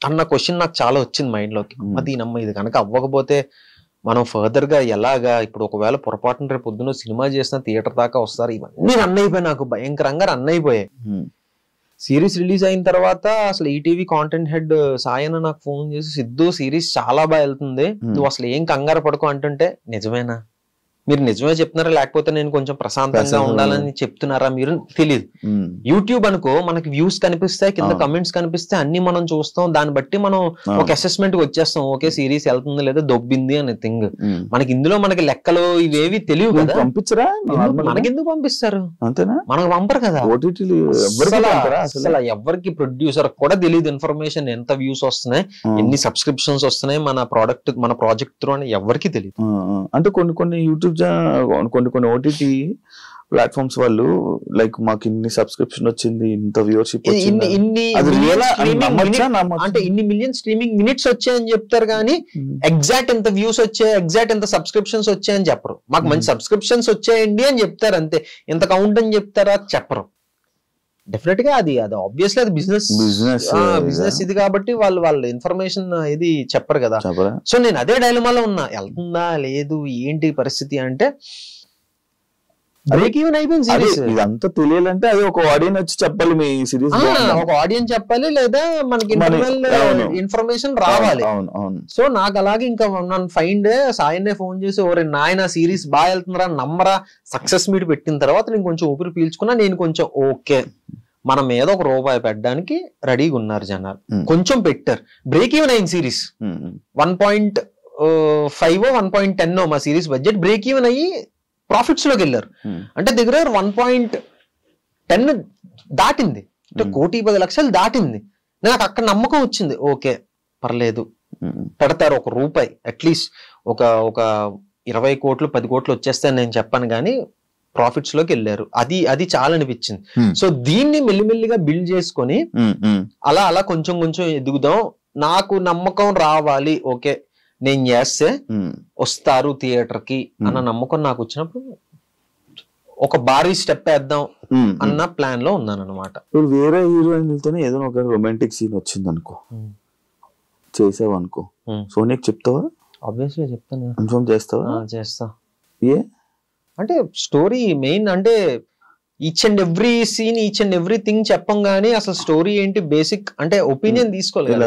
అన్న క్వశ్చన్ నాకు చాలా వచ్చింది మైండ్ లోకి. దీనమ్మ ఇది కనుక అవ్వకపోతే మనం ఫర్దర్ గా ఎలాగా, ఇప్పుడు ఒకవేళ పొరపాటున రేపు పొద్దున సినిమా చేసిన థియేటర్ దాకా వస్తారు, ఇవన్నీ రన్ అయిపోయాయి, నాకు భయంకరంగా రన్ అయిపోయాయి. సిరీస్ రిలీజ్ అయిన తర్వాత అసలు ఈటీవీ కాంటెంట్ హెడ్ సాయన నాకు ఫోన్ చేసి, సిద్ధు సిరీస్ చాలా బాగా వెళ్తుంది, నువ్వు అసలు ఏం కంగారు పడుకో అంటుంటే, నిజమేనా మీరు నిజమే చెప్తున్నారా లేకపోతే నేను కొంచెం ప్రశాంతంగా ఉండాలని చెప్తున్నారా మీరు తెలియదు. యూట్యూబ్ అనుకో మనకి వ్యూస్ కనిపిస్తాయి, కింద కమెంట్స్ కనిపిస్తాయి, అన్ని మనం చూస్తాం, దాన్ని బట్టి మనం ఒక అసెస్మెంట్ కి వచ్చేస్తాం, ఓకే సిరీస్ వెళ్తుంది లేదా దొబ్బింది అనే థింగ్. మనకి ఇందులో మనకి లెక్కలు ఇవేవి తెలియవు కదా. పంపించరా? మనకెందుకు పంపిస్తారు? అంతేనా? మనకు పంపరు కదా. అసలు ఎవరికి ప్రొడ్యూసర్ కూడా తెలియదు ఇన్ఫర్మేషన్, ఎంత వ్యూస్ వస్తున్నాయి, ఎన్ని సబ్స్క్రిప్షన్స్ వస్తున్నాయి మన ప్రాజెక్ట్ త్రూ అని ఎవరికి తెలియదు. అంటే కొన్ని యూట్యూబ్ కొన్ని ఓటీటీ ప్లాట్ఫామ్స్ వాళ్ళు లైక్ మాకు ఇన్ని సబ్స్క్రిప్షన్ వచ్చింది, ఇంత వ్యూవర్షిప్ అంటే ఇన్ని మిలియన్ స్ట్రీమింగ్ మినిట్స్ వచ్చాయని చెప్తారు కానీ ఎగ్జాక్ట్ ఎంత వ్యూస్ వచ్చాయి, ఎగ్జాక్ట్ ఎంత సబ్స్క్రిప్షన్స్ వచ్చాయని చెప్పరు. మాకు మంచి సబ్స్క్రిప్షన్స్ వచ్చాయండి అని చెప్తారు అంతే. ఎంత కౌంట్ అని చెప్తారా చెప్పరు. డెఫినెట్ గా అది ఆబ్వియస్లీ అది బిజినెస్ ఇది కాబట్టి వాళ్ళ ఇన్ఫర్మేషన్ ఇది చెప్పరు కదా. సో నేను అదే డైలమాలో ఉన్నా, వెళ్తుందా లేదు ఏంటి పరిస్థితి అంటే బ్రేక్ ఈవెన్ అయిపోయింది సిరీస్. ఇదంతా తెలియాలంటే అది ఒక ఆడియన్స్ వచ్చి చెప్పాలి, మీ సిరీస్ ఒక ఆడియన్స్ చెప్పాలి, లేదా మనకి ఇన్ఫర్మేషన్ రావాలి. సో నాకు అలాగే ఇంకా నన్ను ఫైండ్ సాయన్నే ఫోన్ చేసి ఓరే నాయన సిరీస్ బాగా వెళ్తుందిరా నమ్మరా, సక్సెస్ మీట్ పెట్టిన తర్వాత నేను కొంచెం ఊపిరి పీల్చుకున్నా, నేను కొంచెం ఓకే మన మీద ఒక రూపాయి పెట్టడానికి రెడీగా ఉన్నారు జనాలు, కొంచెం పెట్టారు. బ్రేక్ ఈవెన్ అయింది సిరీస్. 1.5 1.10 మా సిరీస్ బడ్జెట్ బ్రేక్ ఈవెన్ అయ్యి ప్రాఫిట్స్ లోకి వెళ్ళారు. అంటే దగ్గర 1.10 దాటింది, అంటే 1,10,00,000 దాటింది. నాకు అక్కడ నమ్మకం వచ్చింది, ఓకే పర్లేదు పెడతారు ఒక రూపాయి, అట్లీస్ట్ ఒక 20 కోట్లు 10 కోట్లు వచ్చేస్తాయని నేను చెప్పాను కానీ ప్రాఫిట్స్ లోకి వెళ్ళారు. అది చాలా అనిపించింది. సో దీన్ని మెల్లిమెల్లిగా బిల్డ్ చేసుకొని అలా కొంచెం ఎదుగుదాం, నాకు నమ్మకం రావాలి, ఓకే నేను చేస్తే వస్తారు థియేటర్ కి అన్న నమ్మకం నాకు వచ్చినప్పుడు ఒక భారీ స్టెప్ వేద్దాం అన్న ప్లాన్ లో ఉన్నాను అనమాట. ఇప్పుడు వేరే హీరోయిన్లతోనే ఏదో ఒక రొమాంటిక్ సీన్ వచ్చింది అనుకో, చేసావు అనుకో, సోనియాకి చెప్తావా? ఆబ్వియస్లీ చెప్తాను. కన్ఫర్మ్ చేస్తావా? చేస్తా. ఏ అంటే స్టోరీ మెయిన్, అంటే each and every scene each and everything చెప్పం గానీ అసలు స్టోరీ ఏంటి బేసిక్ అంటే ఒపీనియన్ తీసుకోలేదు.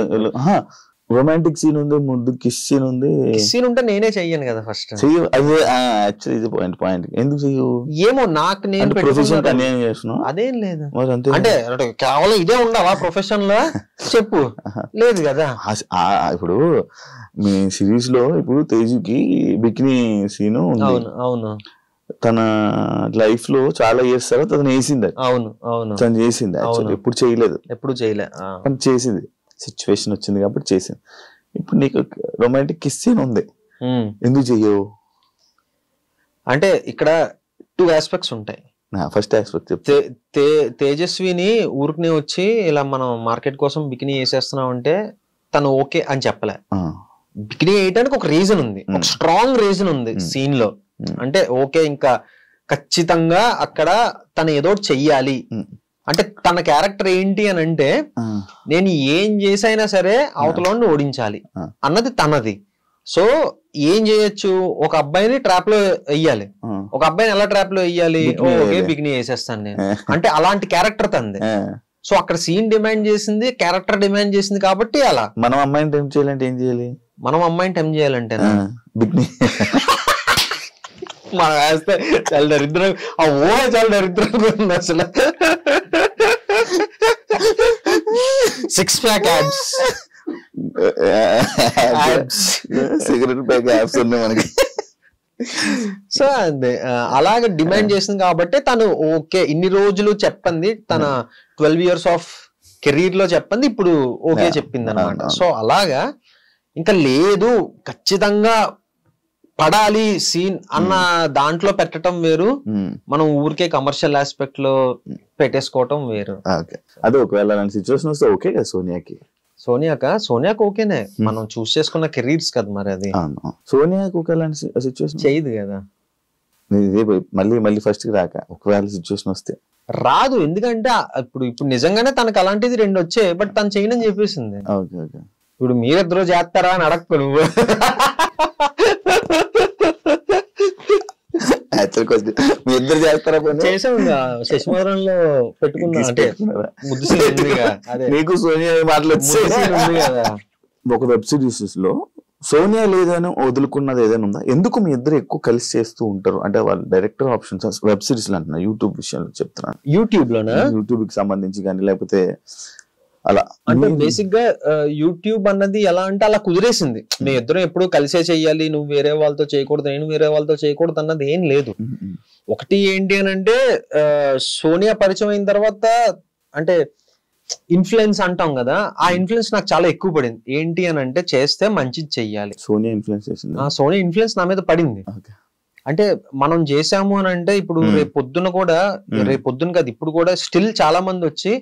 రొమాంటిక్ సీన్ ఉంది, ముందు కిస్ సీన్ ఉంది. కిస్ సీన్ ఉంటే నేనే చెయ్యను కదా ఫస్ట్. చెయ్యు, అదే యాక్చువల్లీ ఇది పాయింట్. ఎందుకు చెయ్యు? ఏమో నాకు నేను ప్రొఫెషన్ అన్యాయం చేస్తున్నావు. అదేం లేదు అంటే కేవలం ఇదే ఉండాలా ప్రొఫెషన్ లో చెప్పు, లేదు కదా. ఇప్పుడు మీ సిరీస్ లో ఇప్పుడు తేజుకి బికినీ సీన్ ఉంది. అవును తన లైఫ్ లో చాలా ఇయర్స్ తర్వాత తను వేసింది. అవును తను చేసింది, యాక్చువల్లీ ఎప్పుడు చేయలేదు, కానీ చేసింది, సిచ్యువేషన్ వచ్చింది కాబట్టి చేసింది. ఇప్పుడు నీకు రొమాంటిక్ కిస్ సీన్ ఉంది, ఎందుకు చెయ్యవు? అంటే ఇక్కడ 2 ఆస్పెక్ట్స్ ఉంటాయి. ఫస్ట్ ఆస్పెక్ట్ చెప్తే తేజస్విని ఊరికి వచ్చి ఇలా మనం మార్కెట్ కోసం బికినీ వేసేస్తున్నాం అంటే తను ఓకే అని చెప్పలే. బికినీ వేయడానికి ఒక రీజన్ ఉంది, ఒక స్ట్రాంగ్ రీజన్ ఉంది సీన్ లో. అంటే ఓకే ఇంకా ఖచ్చితంగా అక్కడ తను ఏదో చెయ్యాలి అంటే తన క్యారెక్టర్ ఏంటి అని అంటే నేను ఏం చేసైనా సరే అవతలని ఓడించాలి అన్నది తనది. సో ఏం చేయొచ్చు, ఒక అబ్బాయిని ట్రాప్ లో వెయ్యాలి, ఒక అబ్బాయిని ఎలా ట్రాప్ లో వెయ్యాలి, ఓకే బికినీ వేసేస్తాను నేను అంటే అలాంటి క్యారెక్టర్ తంది. సో అక్కడ సీన్ డిమాండ్ చేసింది, క్యారెక్టర్ డిమాండ్ చేసింది కాబట్టి అలా. మనం అమ్మాయిని టెంప్ట్ చేయాలంటే ఏం చేయాలి? మనం అమ్మాయిని టెంప్ట్ చేయాలంటే బికినీ మనం వేస్తే చాలా దరిద్రం, ఆ ఊహ చాలా దరిద్రంగా ఉంది అసలు. 6 pack ads, cigarette pack ads ఉన్నాయి మనకి. సో అదే అలాగే డిమాండ్ చేసింది కాబట్టి తను ఓకే ఇన్ని రోజులు చెప్పింది, తన 12 years ఆఫ్ కెరీర్ లో చెప్పింది ఇప్పుడు ఓకే చెప్పింది అనమాట. సో అలాగా ఇంకా లేదు ఖచ్చితంగా పడాలి సీన్ అన్న దాంట్లో పెట్టడం వేరు, మనం ఊరికే కమర్షియల్ ఆస్పెక్ట్ లో పెట్టేసుకోవటం వేరు. అదే ఒకవేళ సిచ్యువేషన్ వస్తే ఓకే కదా సోనియాకి ఓకేనే, మనం చూస్ చేసుకున్న కెరీర్స్ కదా మరి. అది సోనియాకి ఒకవేళ సిచ్యువేషన్ చేయదు కదా, మళ్ళీ ఫస్ట్ కి రాక ఒకవేళ సిచ్యువేషన్ వస్తే రాదు. ఎందుకంటే ఇప్పుడు నిజంగానే తనకు అలాంటిది 2 వచ్చాయి, బట్ తను చేయనని చెప్పేసింది. ఇప్పుడు మీరిద్దరూ చేస్తారా అని అడక్కు నువ్వు. మీ ఇద్దరు చేస్తారా? చేసాం శశిమధురంలో పెట్టుకున్నా, అంటే ముద్దు నీకు సోనియా మాట్లాడుతుంది కదా. ఒక వెబ్ సిరీస్ లో సోనియా లేదని వదులుకున్నది ఏదైనా ఉందా? ఎందుకు మీ ఇద్దరు ఎక్కువ కలిసి చేస్తూ ఉంటారు? అంటే వాళ్ళు డైరెక్టర్ ఆప్షన్స్ వెబ్ సిరీస్ అంటున్నా, యూట్యూబ్ విషయంలో చెప్తున్నాను. యూట్యూబ్ లోనా? యూట్యూబ్ కి సంబంధించి కానీ లేకపోతే అలా అంటే బేసిక్ గా యూట్యూబ్ అన్నది ఎలా అంటే అలా కుదిరేసింది. మీ ఇద్దరం ఎప్పుడు కలిసే చెయ్యాలి, నువ్వు వేరే వాళ్ళతో చేయకూడదు, నేను వేరే వాళ్ళతో చేయకూడదు అన్నది ఏం లేదు. ఒకటి ఏంటి అని అంటే సోనియా పరిచయం అయిన తర్వాత అంటే ఇన్ఫ్లుయెన్స్ అంటాం కదా, ఆ ఇన్ఫ్లుయెన్స్ నాకు చాలా ఎక్కువ పడింది. ఏంటి అని అంటే చేస్తే మంచిది చెయ్యాలి. సోనియా ఇన్ఫ్లుయెన్స్ చేసింది. సోనియా ఇన్ఫ్లుయెన్స్ నా మీద పడింది. అంటే మనం చేసాము అని అంటే ఇప్పుడు రేపు పొద్దున కూడా, రేపు పొద్దున కాదు ఇప్పుడు కూడా స్టిల్ చాలా మంది వచ్చి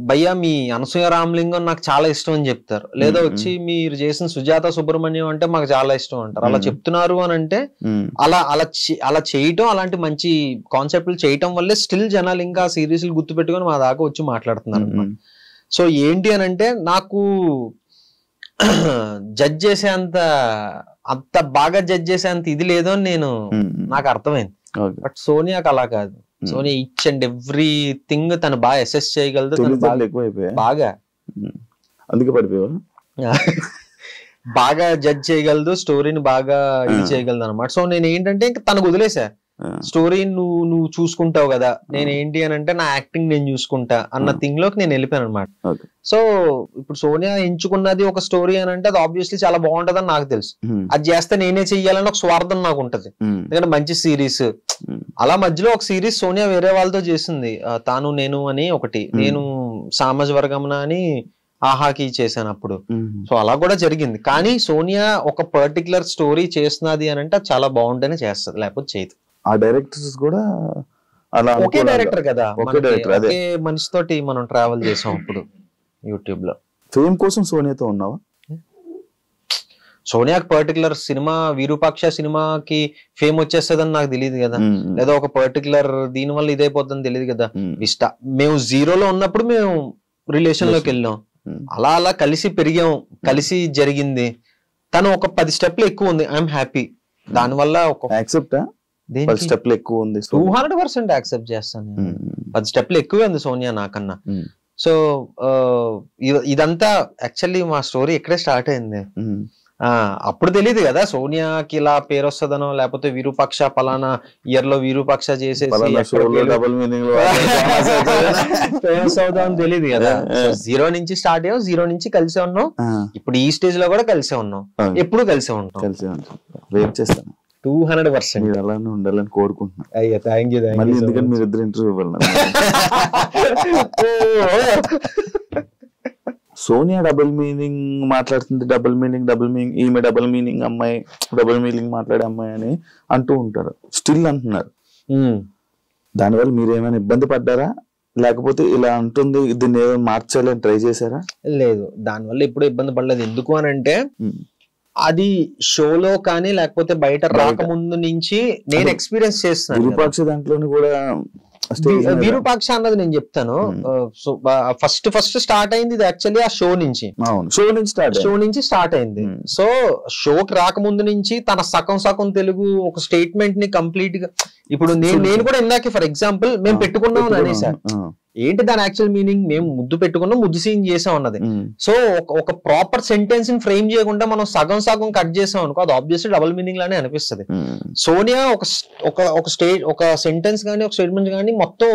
భయ్యా మీ అనసూయ రామలింగం నాకు చాలా ఇష్టం అని చెప్తారు. లేదా వచ్చి మీరు చేసిన సుజాత సుబ్రహ్మణ్యం అంటే మాకు చాలా ఇష్టం అంటారు. అలా చెప్తున్నారు అని అంటే అలా చేయటం, అలాంటి మంచి కాన్సెప్ట్లు చేయటం వల్లే స్టిల్ జనాలు ఇంకా సిరీస్లు గుర్తు పెట్టుకొని మా దాకా వచ్చి మాట్లాడుతున్నారు అన్నమాట. సో ఏంటి అని అంటే నాకు జడ్జ్ చేసేంత అంత బాగా జడ్జ్ చేసేంత ఇది లేదు అని నాకు అర్థమైంది. బట్ సోనియాకి అలా కాదు. సోనియా ఈచ్ అండ్ ఎవ్రీథింగ్ తను బాగా అసెస్ చేయగలదు. బాగా అందుకే పడిపోయావా? బాగా జడ్జ్ చేయగలదు, స్టోరీని బాగా ఇది చేయగలదు అనమాట. సో నేను ఏంటంటే ఇంకా తనకు వదిలేసా, స్టోరీ నువ్వు చూసుకుంటావు కదా, నేను ఏంటి అని అంటే నా యాక్టింగ్ నేను చూసుకుంటా అన్న థింగ్ లోకి నేను వెళ్ళిపోయాను అనమాట. సో ఇప్పుడు సోనియా ఎంచుకున్నది ఒక స్టోరీ అని అంటే అది ఆబ్వియస్లీ చాలా బాగుంటదని నాకు తెలుసు. అది చేస్తే నేనే చెయ్యాలని ఒక స్వార్థం నాకు ఉంటది. ఎందుకంటే మంచి సిరీస్ అలా మధ్యలో ఒక సిరీస్ సోనియా వేరే వాళ్ళతో చేసింది, తాను నేను అని ఒకటి, నేను సామాజ వర్గంన అని ఆహాకి చేశాను అప్పుడు. సో అలా కూడా జరిగింది. కానీ సోనియా ఒక పర్టికులర్ స్టోరీ చేస్తున్నది అని అంటే చాలా బాగుంటేనే చేస్తుంది, లేకపోతే చేయదు. ఆ డైరెక్టర్స్ కూడా అలా ఒకే డైరెక్టర్ కదా, ఒకే మనిషితోటి మనం ట్రావెల్ చేసాం అప్పుడు యూట్యూబ్ లో. ఫేమ్ కోసం సోనియాతో ఉన్నావా? సోనియాకి పర్టికులర్ సినిమా విరూపాక్ష సినిమాకి ఫేమ్ వచ్చేస్తుందని నాకు తెలియదు కదా, లేదా ఒక పర్టికులర్ దీని వల్ల ఇదైపోతుందని తెలియదు కదా. మేము జీరోలో ఉన్నప్పుడు మేము రిలేషన్ లోకి వెళ్ళాం, అలా అలా కలిసి పెరిగాం, కలిసి జరిగింది. తను ఒక 10 స్టెప్లు ఎక్కువ ఉంది, ఐఎమ్ హ్యాపీ. దానివల్ల ఒక యాక్సెప్ట్ 10 స్టెప్లు ఎక్కువ ఉంది, 200% యాక్సెప్ట్ చేస్తాను. 10 స్టెప్లు ఎక్కువే ఉంది సోనియా నాకన్నా. సో ఇదంతా యాక్చువల్లీ మా స్టోరీ ఎక్కడే స్టార్ట్ అయింది. అప్పుడు తెలియదు కదా సోనియాకి ఇలా పేరు వస్తుందనో, లేకపోతే విరూపాక్ష పలానా ఇయర్ లో విరూపాక్ష చేసేసి ఫేమస్ అవుదామని తెలియదు కదా. జీరో నుంచి స్టార్ట్ అయ్యాం, జీరో నుంచి కలిసే ఉన్నాం, ఇప్పుడు ఈ స్టేజ్ లో కూడా కలిసే ఉన్నాం, ఎప్పుడు కలిసే ఉంటాం. 200% అలానే ఉండాలని కోరుకుంటున్నాను. అయ్యా థ్యాంక్ యూ. మళ్ళీ ఎందుకంటే మీరు ఇద్దరు ఇంటర్వ్యూ ఇవ్వాలి. సోనియా డబుల్ మీనింగ్ మాట్లాడుతుంది, డబుల్ మీనింగ్ ఈమె డబుల్ మీనింగ్ అమ్మాయి, డబుల్ మీనింగ్ మాట్లాడే అమ్మాయి అని అంటూ ఉంటారు, స్టిల్ అంటున్నారు. దానివల్ల మీరు ఏమైనా ఇబ్బంది పడ్డారా, లేకపోతే ఇలా అంటుంది దీన్ని ఏమైనా మార్చాలని ట్రై చేశారా? లేదు, దానివల్ల ఎప్పుడు ఇబ్బంది పడలేదు. ఎందుకు అని అంటే అది షోలో కానీ లేకపోతే బయట రాకముందు నుంచి నేను ఎక్స్పీరియన్స్ చేస్తున్నాను. విరూపాక్ష దాంట్లోని కూడా విరూపాక్ష అన్నది నేను చెప్తాను. సో ఫస్ట్ స్టార్ట్ అయింది ఇది యాక్చువల్లీ ఆ షో నుంచి స్టార్ట్ అయింది. సో షోకి రాకముందు నుంచి తన సగం తెలుగు ఒక స్టేట్మెంట్ ని కంప్లీట్ గా, ఇప్పుడు నేను కూడా ఇందాక ఫర్ ఎగ్జాంపుల్ మేము పెట్టుకున్నాం అనేసారు, ఏంటి దాని యాక్చువల్ మీనింగ్, మేము ముద్దు పెట్టుకున్నాం, ముద్దు సీన్ చేసాం అన్నది. సో ఒక ప్రాపర్ సెంటెన్స్ ని ఫ్రేమ్ చేయకుండా మనం సగం కట్ చేసాం అనుకో, అది ఆబ్వియస్లీ డబుల్ మీనింగ్ లానే అనిపిస్తుంది. సోనియా ఒక సెంటెన్స్ గానీ ఒక స్టేట్మెంట్ గానీ మొత్తం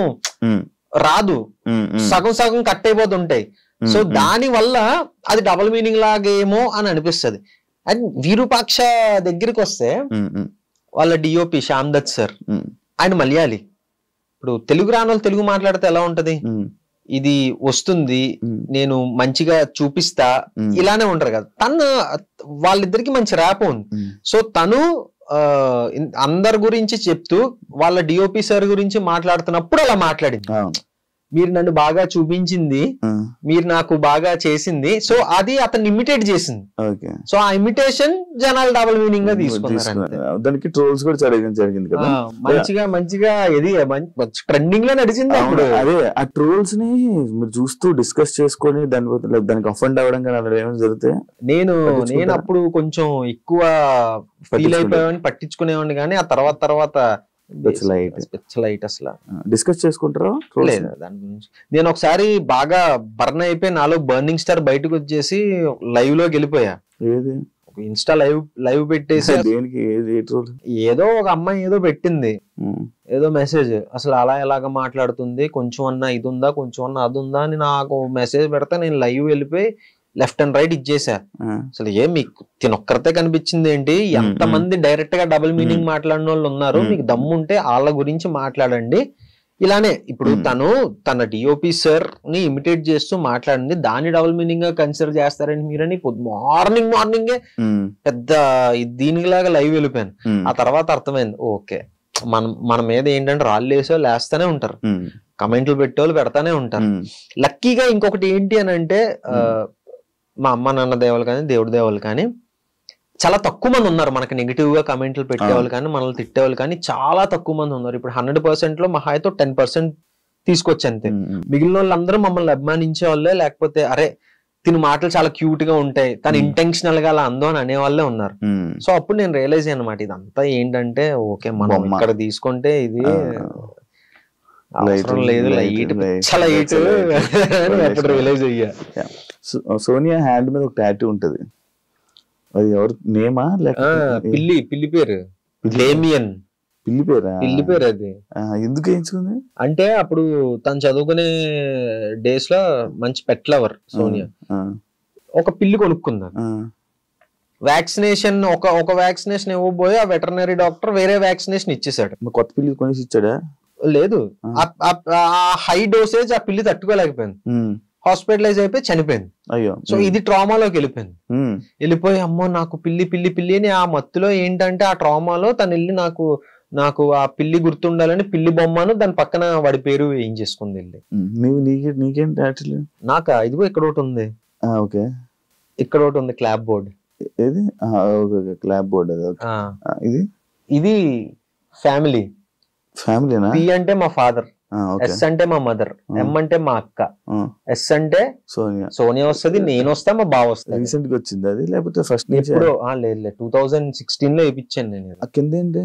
రాదు, సగం కట్ అయిపోతుంటాయి. సో దాని వల్ల అది డబుల్ మీనింగ్ లాగేమో అని అనిపిస్తుంది. అండ్ విరూపాక్ష దగ్గరికి వస్తే వాళ్ళ డిఓపి శ్యామ్ దత్ సార్, ఆయన మలయాళీ. ఇప్పుడు తెలుగు రాని వాళ్ళు తెలుగు మాట్లాడితే ఎలా ఉంటది, ఇది వస్తుంది నేను మంచిగా చూపిస్తా ఇలానే ఉంటారు కదా. వాళ్ళిద్దరికి మంచి ర్యాప్ ఉంది. సో తను అందరి గురించి చెప్తూ వాళ్ళ డిఓపి సార్ గురించి మాట్లాడుతున్నప్పుడు అలా మాట్లాడింది, మీరు నన్ను బాగా చూపించింది, మీరు నాకు బాగా చేసింది. సో అది అతను ఇమిటేట్ చేసింది. సో ఆ ఇమిటేషన్ జనాలు డబుల్ మీనింగ్ గా తీసుకున్నారు. దానికి ట్రోల్స్ కూడా జరిగింది కదా, మంచిగా ఇది ట్రెండింగ్ లో నడిచింది. అదే ఆ ట్రోల్స్ ని మీరు చూస్తూ డిస్కస్ చేసుకొని దానికి అఫెండ్ అవ్వడం కానీ అలా ఏమైనా జరిగితే నేను అప్పుడు కొంచెం ఎక్కువ ఫీల్ అయిపోయామని పట్టించుకునేవాడిని. కానీ ఆ తర్వాత అసలు డిస్కస్ చేసుకుంటారా? లేదు దాని గురించి. నేను ఒకసారి బాగా బర్న్ అయిపోయి నాలో బర్నింగ్ స్టార్ బయటకు వచ్చేసి లైవ్ లోకి వెళ్ళిపోయా. ఏది ఇన్స్టా లైవ్ పెట్టేసి దేనికి ఏ ట్రోల్? ఏదో ఒక అమ్మాయి ఏదో పెట్టింది, ఏదో మెసేజ్, అసలు అలా ఎలాగ మాట్లాడుతుంది, కొంచెం అన్నా ఇది ఉందా, కొంచెం అన్నా అది ఉందా అని నాకు మెసేజ్ పెడితే నేను లైవ్ వెళ్ళిపోయి లెఫ్ట్ అండ్ రైట్ ఇచ్చేసా. అసలు మీకు తినొక్కరితే కనిపించింది ఏంటి, ఎంతమంది డైరెక్ట్ గా డబుల్ మీనింగ్ మాట్లాడిన వాళ్ళు ఉన్నారు, మీకు దమ్ముంటే వాళ్ళ గురించి మాట్లాడండి. ఇలానే ఇప్పుడు తను తన డిఓపి సార్ ని ఇమిటేట్ చేస్తూ మాట్లాడింది, దాన్ని డబుల్ మీనింగ్ గా కన్సిడర్ చేస్తారని మీరని మార్నింగే పెద్ద దీనిలాగా లైవ్ వెళ్ళిపోయాను. ఆ తర్వాత అర్థమైంది, ఓకే మన మీద ఏంటంటే రాళ్ళు వేసో లేస్తానే ఉంటారు, కమెంట్లు పెట్టేవాళ్ళు పెడతానే ఉంటారు. లక్కీగా ఇంకొకటి ఏంటి అని అంటే మా అమ్మ నాన్న దేవాలు కానీ దేవుడి దేవాలు కానీ చాలా తక్కువ మంది ఉన్నారు మనకి నెగిటివ్ గా కమెంట్లు పెట్టేవాళ్ళు కానీ మనల్ని తిట్టేవాళ్ళు కానీ చాలా తక్కువ మంది ఉన్నారు. ఇప్పుడు 100% లో మహా అయితే 10% తీసుకొచ్చి అంతే. మిగిలిన వాళ్ళందరూ మమ్మల్ని అభిమానించే వాళ్ళే, లేకపోతే అరే తిని మాటలు చాలా క్యూట్ గా ఉంటాయి, తను ఇంటెన్షనల్ గా అలా అందో అని అనే వాళ్ళే ఉన్నారు. సో అప్పుడు నేను రియలైజ్ అయ్యాను అనమాట, ఇదంతా ఏంటంటే ఓకే మనం ఇక్కడ తీసుకుంటే ఇది అవసరం లేదు, లైట్ చాలా లైట్ అప్పుడు రియలైజ్ అయ్యా. సోనియా హ్యాండ్ మీద ఒక టాటూ ఉంటది, అది ఎవరు నేమా? పిల్లి పేరు డేమియన్. పిల్లి పేరా? పిల్లి పేరు అది. ఎందుకు వేయించుకుంది అంటే అప్పుడు తను చదువుకునే డేస్ లో మంచి పెట్ లవర్ సోనియా, ఒక పిల్లి కొనుక్కుంది. వ్యాక్సినేషన్ ఒక వ్యాక్సినేషన్ ఇవ్వబోయి ఆ వెటర్నరీ డాక్టర్ వేరే వ్యాక్సినేషన్ ఇచ్చేసాడు. కొత్త పిల్లి కొనేసి ఇచ్చాడా? లేదు, ఆ హై డోసేజ్ ఆ పిల్లి తట్టుకోలేకపోయింది, హాస్పిటలైజ్ అయిపోయి చనిపోయింది. అయ్యో. సో ఇది ట్రామాలోకి వెళ్ళిపోయింది. వెళ్ళిపోయి అమ్మో నాకు పిల్లి అని ఆ మత్తులో ఏంటంటే ఆ ట్రామాలో తను వెళ్ళి నాకు ఆ పిల్లి గుర్తుండాలని పిల్లి బొమ్మను దాని పక్కన వాడి పేరు ఏం చేసుకుంది వెళ్ళి. నీకేంటి? నాకా ఇదిగో ఇక్కడ ఒకటి ఉంది, ఇక్కడ ఒకటి ఉంది క్లాప్ బోర్డ్. ఏది? Clap board. ఇది ఫ్యామిలీనా? పి అంటే మా ఫాదర్, ఎస్ అంటే మా మదర్, ఎం అంటే మా అక్క, ఎస్ అంటే సోనియా వస్తుంది, నేను వస్తా, మా బావ వస్తుంది. రీసెంట్ గా వచ్చింది అది లేకపోతే ఫస్ట్? ఇప్పుడు లేదు 2016 లో వేయించాను నేను. కింద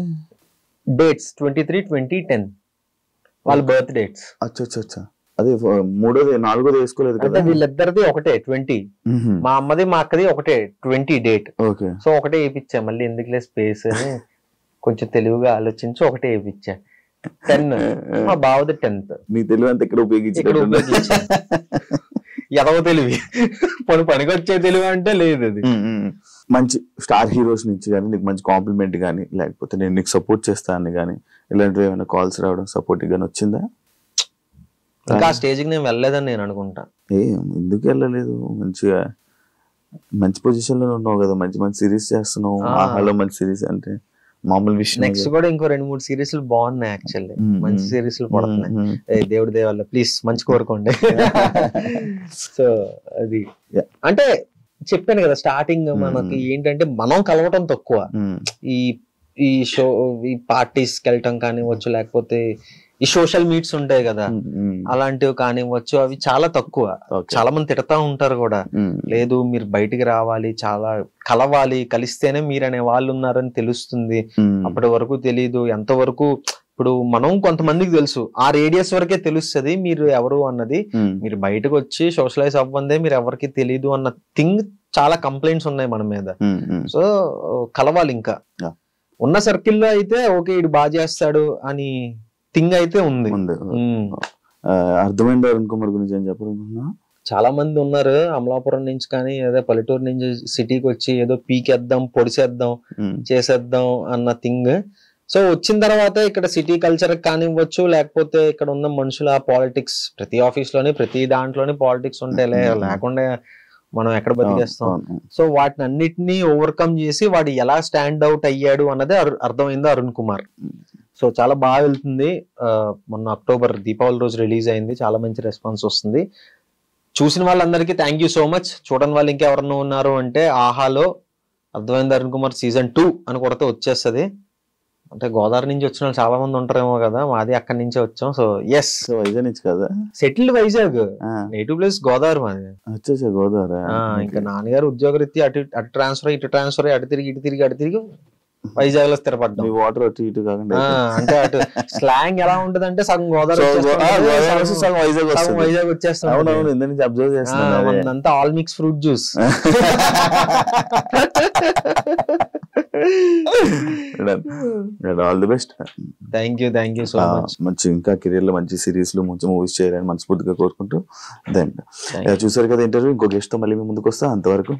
డేట్స్ 23-20-10 వాళ్ళ బర్త్ డేట్స్. అచ్చా అదే మూడోది నాలుగోది వేసుకోలేదు కదా? వీళ్ళిద్దరిది ఒకటే 20, మా అమ్మది మా అక్కది ఒకటే 20 డేట్. సో ఒకటే వేయించా, మళ్ళీ ఎందుకులే స్పేస్ అని కొంచెం తెలివిగా ఆలోచించి ఒకటే వేయించా. 10 మా బావది 10th. నీ తెలివి అంతా ఇక్కడ ఉపయోగించి ఎదవ తెలివి పనికొచ్చే తెలివి అంటే లేదు. అది మంచి స్టార్ హీరోస్ నుంచి కానీ నీకు మంచి కాంప్లిమెంట్ కానీ లేకపోతే నేను నీకు సపోర్ట్ చేస్తాను కానీ ఇలాంటివి ఏమైనా కాల్స్ రావడం సపోర్ట్ గానీ వచ్చిందా? ఇంకా స్టేజ్కి నేను వెళ్ళలేదని నేను అనుకుంటా. ఎందుకు వెళ్ళలేదు? మంచి పొజిషన్ లో ఉన్నావు కదా, మంచి సిరీస్ చేస్తున్నావు. ఆహాలో మంచి సిరీస్ అంటే మామూలు విషయం. నెక్స్ట్ కూడా ఇంకో 2-3 సిరీస్లు బాగున్నాయి, యాక్చువల్లీ మంచి సిరీస్లు పడుతున్నాయి. దేవుడి దేవాల ప్లీజ్ మంచి కోరుకోండి. సో అది అంటే చెప్పాను కదా స్టార్టింగ్, మనకి ఏంటంటే మనం కలవటం తక్కువ, ఈ షో ఈ పార్టీస్కి వెళ్ళటం కానివ్వచ్చు, లేకపోతే ఈ సోషల్ మీట్స్ ఉంటాయి కదా అలాంటివి కానివ్వచ్చు, అవి చాలా తక్కువ. చాలా మంది తిడతా ఉంటారు కూడా, లేదు మీరు బయటికి రావాలి, చాలా కలవాలి, కలిస్తేనే మీరు అనే వాళ్ళు ఉన్నారని తెలుస్తుంది. అప్పటి వరకు తెలీదు. ఎంతవరకు ఇప్పుడు మనం కొంతమందికి తెలుసు, ఆ రేడియస్ వరకే తెలుస్తుంది మీరు ఎవరు అన్నది. మీరు బయటకు వచ్చి సోషలైజ్ అవ్వందే మీరు ఎవరికి తెలీదు అన్న థింగ్ చాలా కంప్లైంట్స్ ఉన్నాయి మన మీద. సో కలవాలి. ఇంకా ఉన్న సర్కిల్లో అయితే ఓకే ఇది బాగా చేస్తాడు అని థింగ్ అయితే ఉంది. అర్థమైంది. అరుణ్ కుమార్ గురించి ఏం చెప్పాలనుకున్నా? చాలా మంది ఉన్నారు అమలాపురం నుంచి కానీ ఏదో పల్లెటూరు నుంచి సిటీకి వచ్చి ఏదో పీకేద్దాం, పొడిసేద్దాం, చేసేద్దాం అన్న థింగ్. సో వచ్చిన తర్వాత ఇక్కడ సిటీ కల్చర్ కానివ్వచ్చు, లేకపోతే ఇక్కడ ఉన్న మనుషుల పాలిటిక్స్, ప్రతి ఆఫీస్ లోని ప్రతి దాంట్లోని పాలిటిక్స్ ఉంటాయి, లేకుండా మనం ఎక్కడ బతికేస్తాం. సో వాటిని అన్నిటినీ ఓవర్కమ్ చేసి వాడు ఎలా స్టాండ్ అవుట్ అయ్యాడు అన్నదే అర్థమైంది అరుణ్ కుమార్. సో చాలా బాగా వెళ్తుంది. మొన్న అక్టోబర్ దీపావళి రోజు రిలీజ్ అయింది, చాలా మంచి రెస్పాన్స్ వస్తుంది. చూసిన వాళ్ళందరికీ థ్యాంక్ యూ సో మచ్. చూడని వాళ్ళు ఇంకెవరన్నా ఉన్నారు అంటే ఆహాలో అర్థమైంది అరుణ్ కుమార్ సీజన్ 2 అని కొడితే వచ్చేస్తుంది. అంటే గోదావరి నుంచి వచ్చిన వాళ్ళు చాలా మంది ఉంటారేమో కదా, మాది అక్కడి నుంచే వచ్చాం. సో ఎస్, వైజాగ్ నుంచి కదా, settled Vizag, native place Godavari మాది. గోదావరి. ఇంకా నాన్నగారు ఉద్యోగరీత్యా అటు ట్రాన్స్ఫర్, ఇటు ట్రాన్స్ఫర్, అటు తిరిగి ఇటు తిరిగి వైజాగ్ లో స్థిరపడ్డాం. మీ వాటర్ అటు ఇటు కాకుండా అంటే అటు స్లాంగ్ ఎలా ఉంటది అంటే సగం గోదావరి సగం వైజాగ్ వస్తుంది. వైజాగ్ వచ్చేస్తాం. అవునవును, ఇంత నుంచి అబ్జర్వ్ చేస్తున్నాను. అంతా all mix fruit juice. All the best. Thank you so much. మంచి ఇంకా కెరీర్ లో మంచి సిరీస్ లో మంచి మూవీస్ చేయాలని మనస్ఫూర్తిగా కోరుకుంటూ దెన్ చూసారు కదా ఇంటర్వ్యూ. ఇంకో గెస్ట్ తో మళ్ళీ మీ ముందుకు వస్తా. అంతవరకు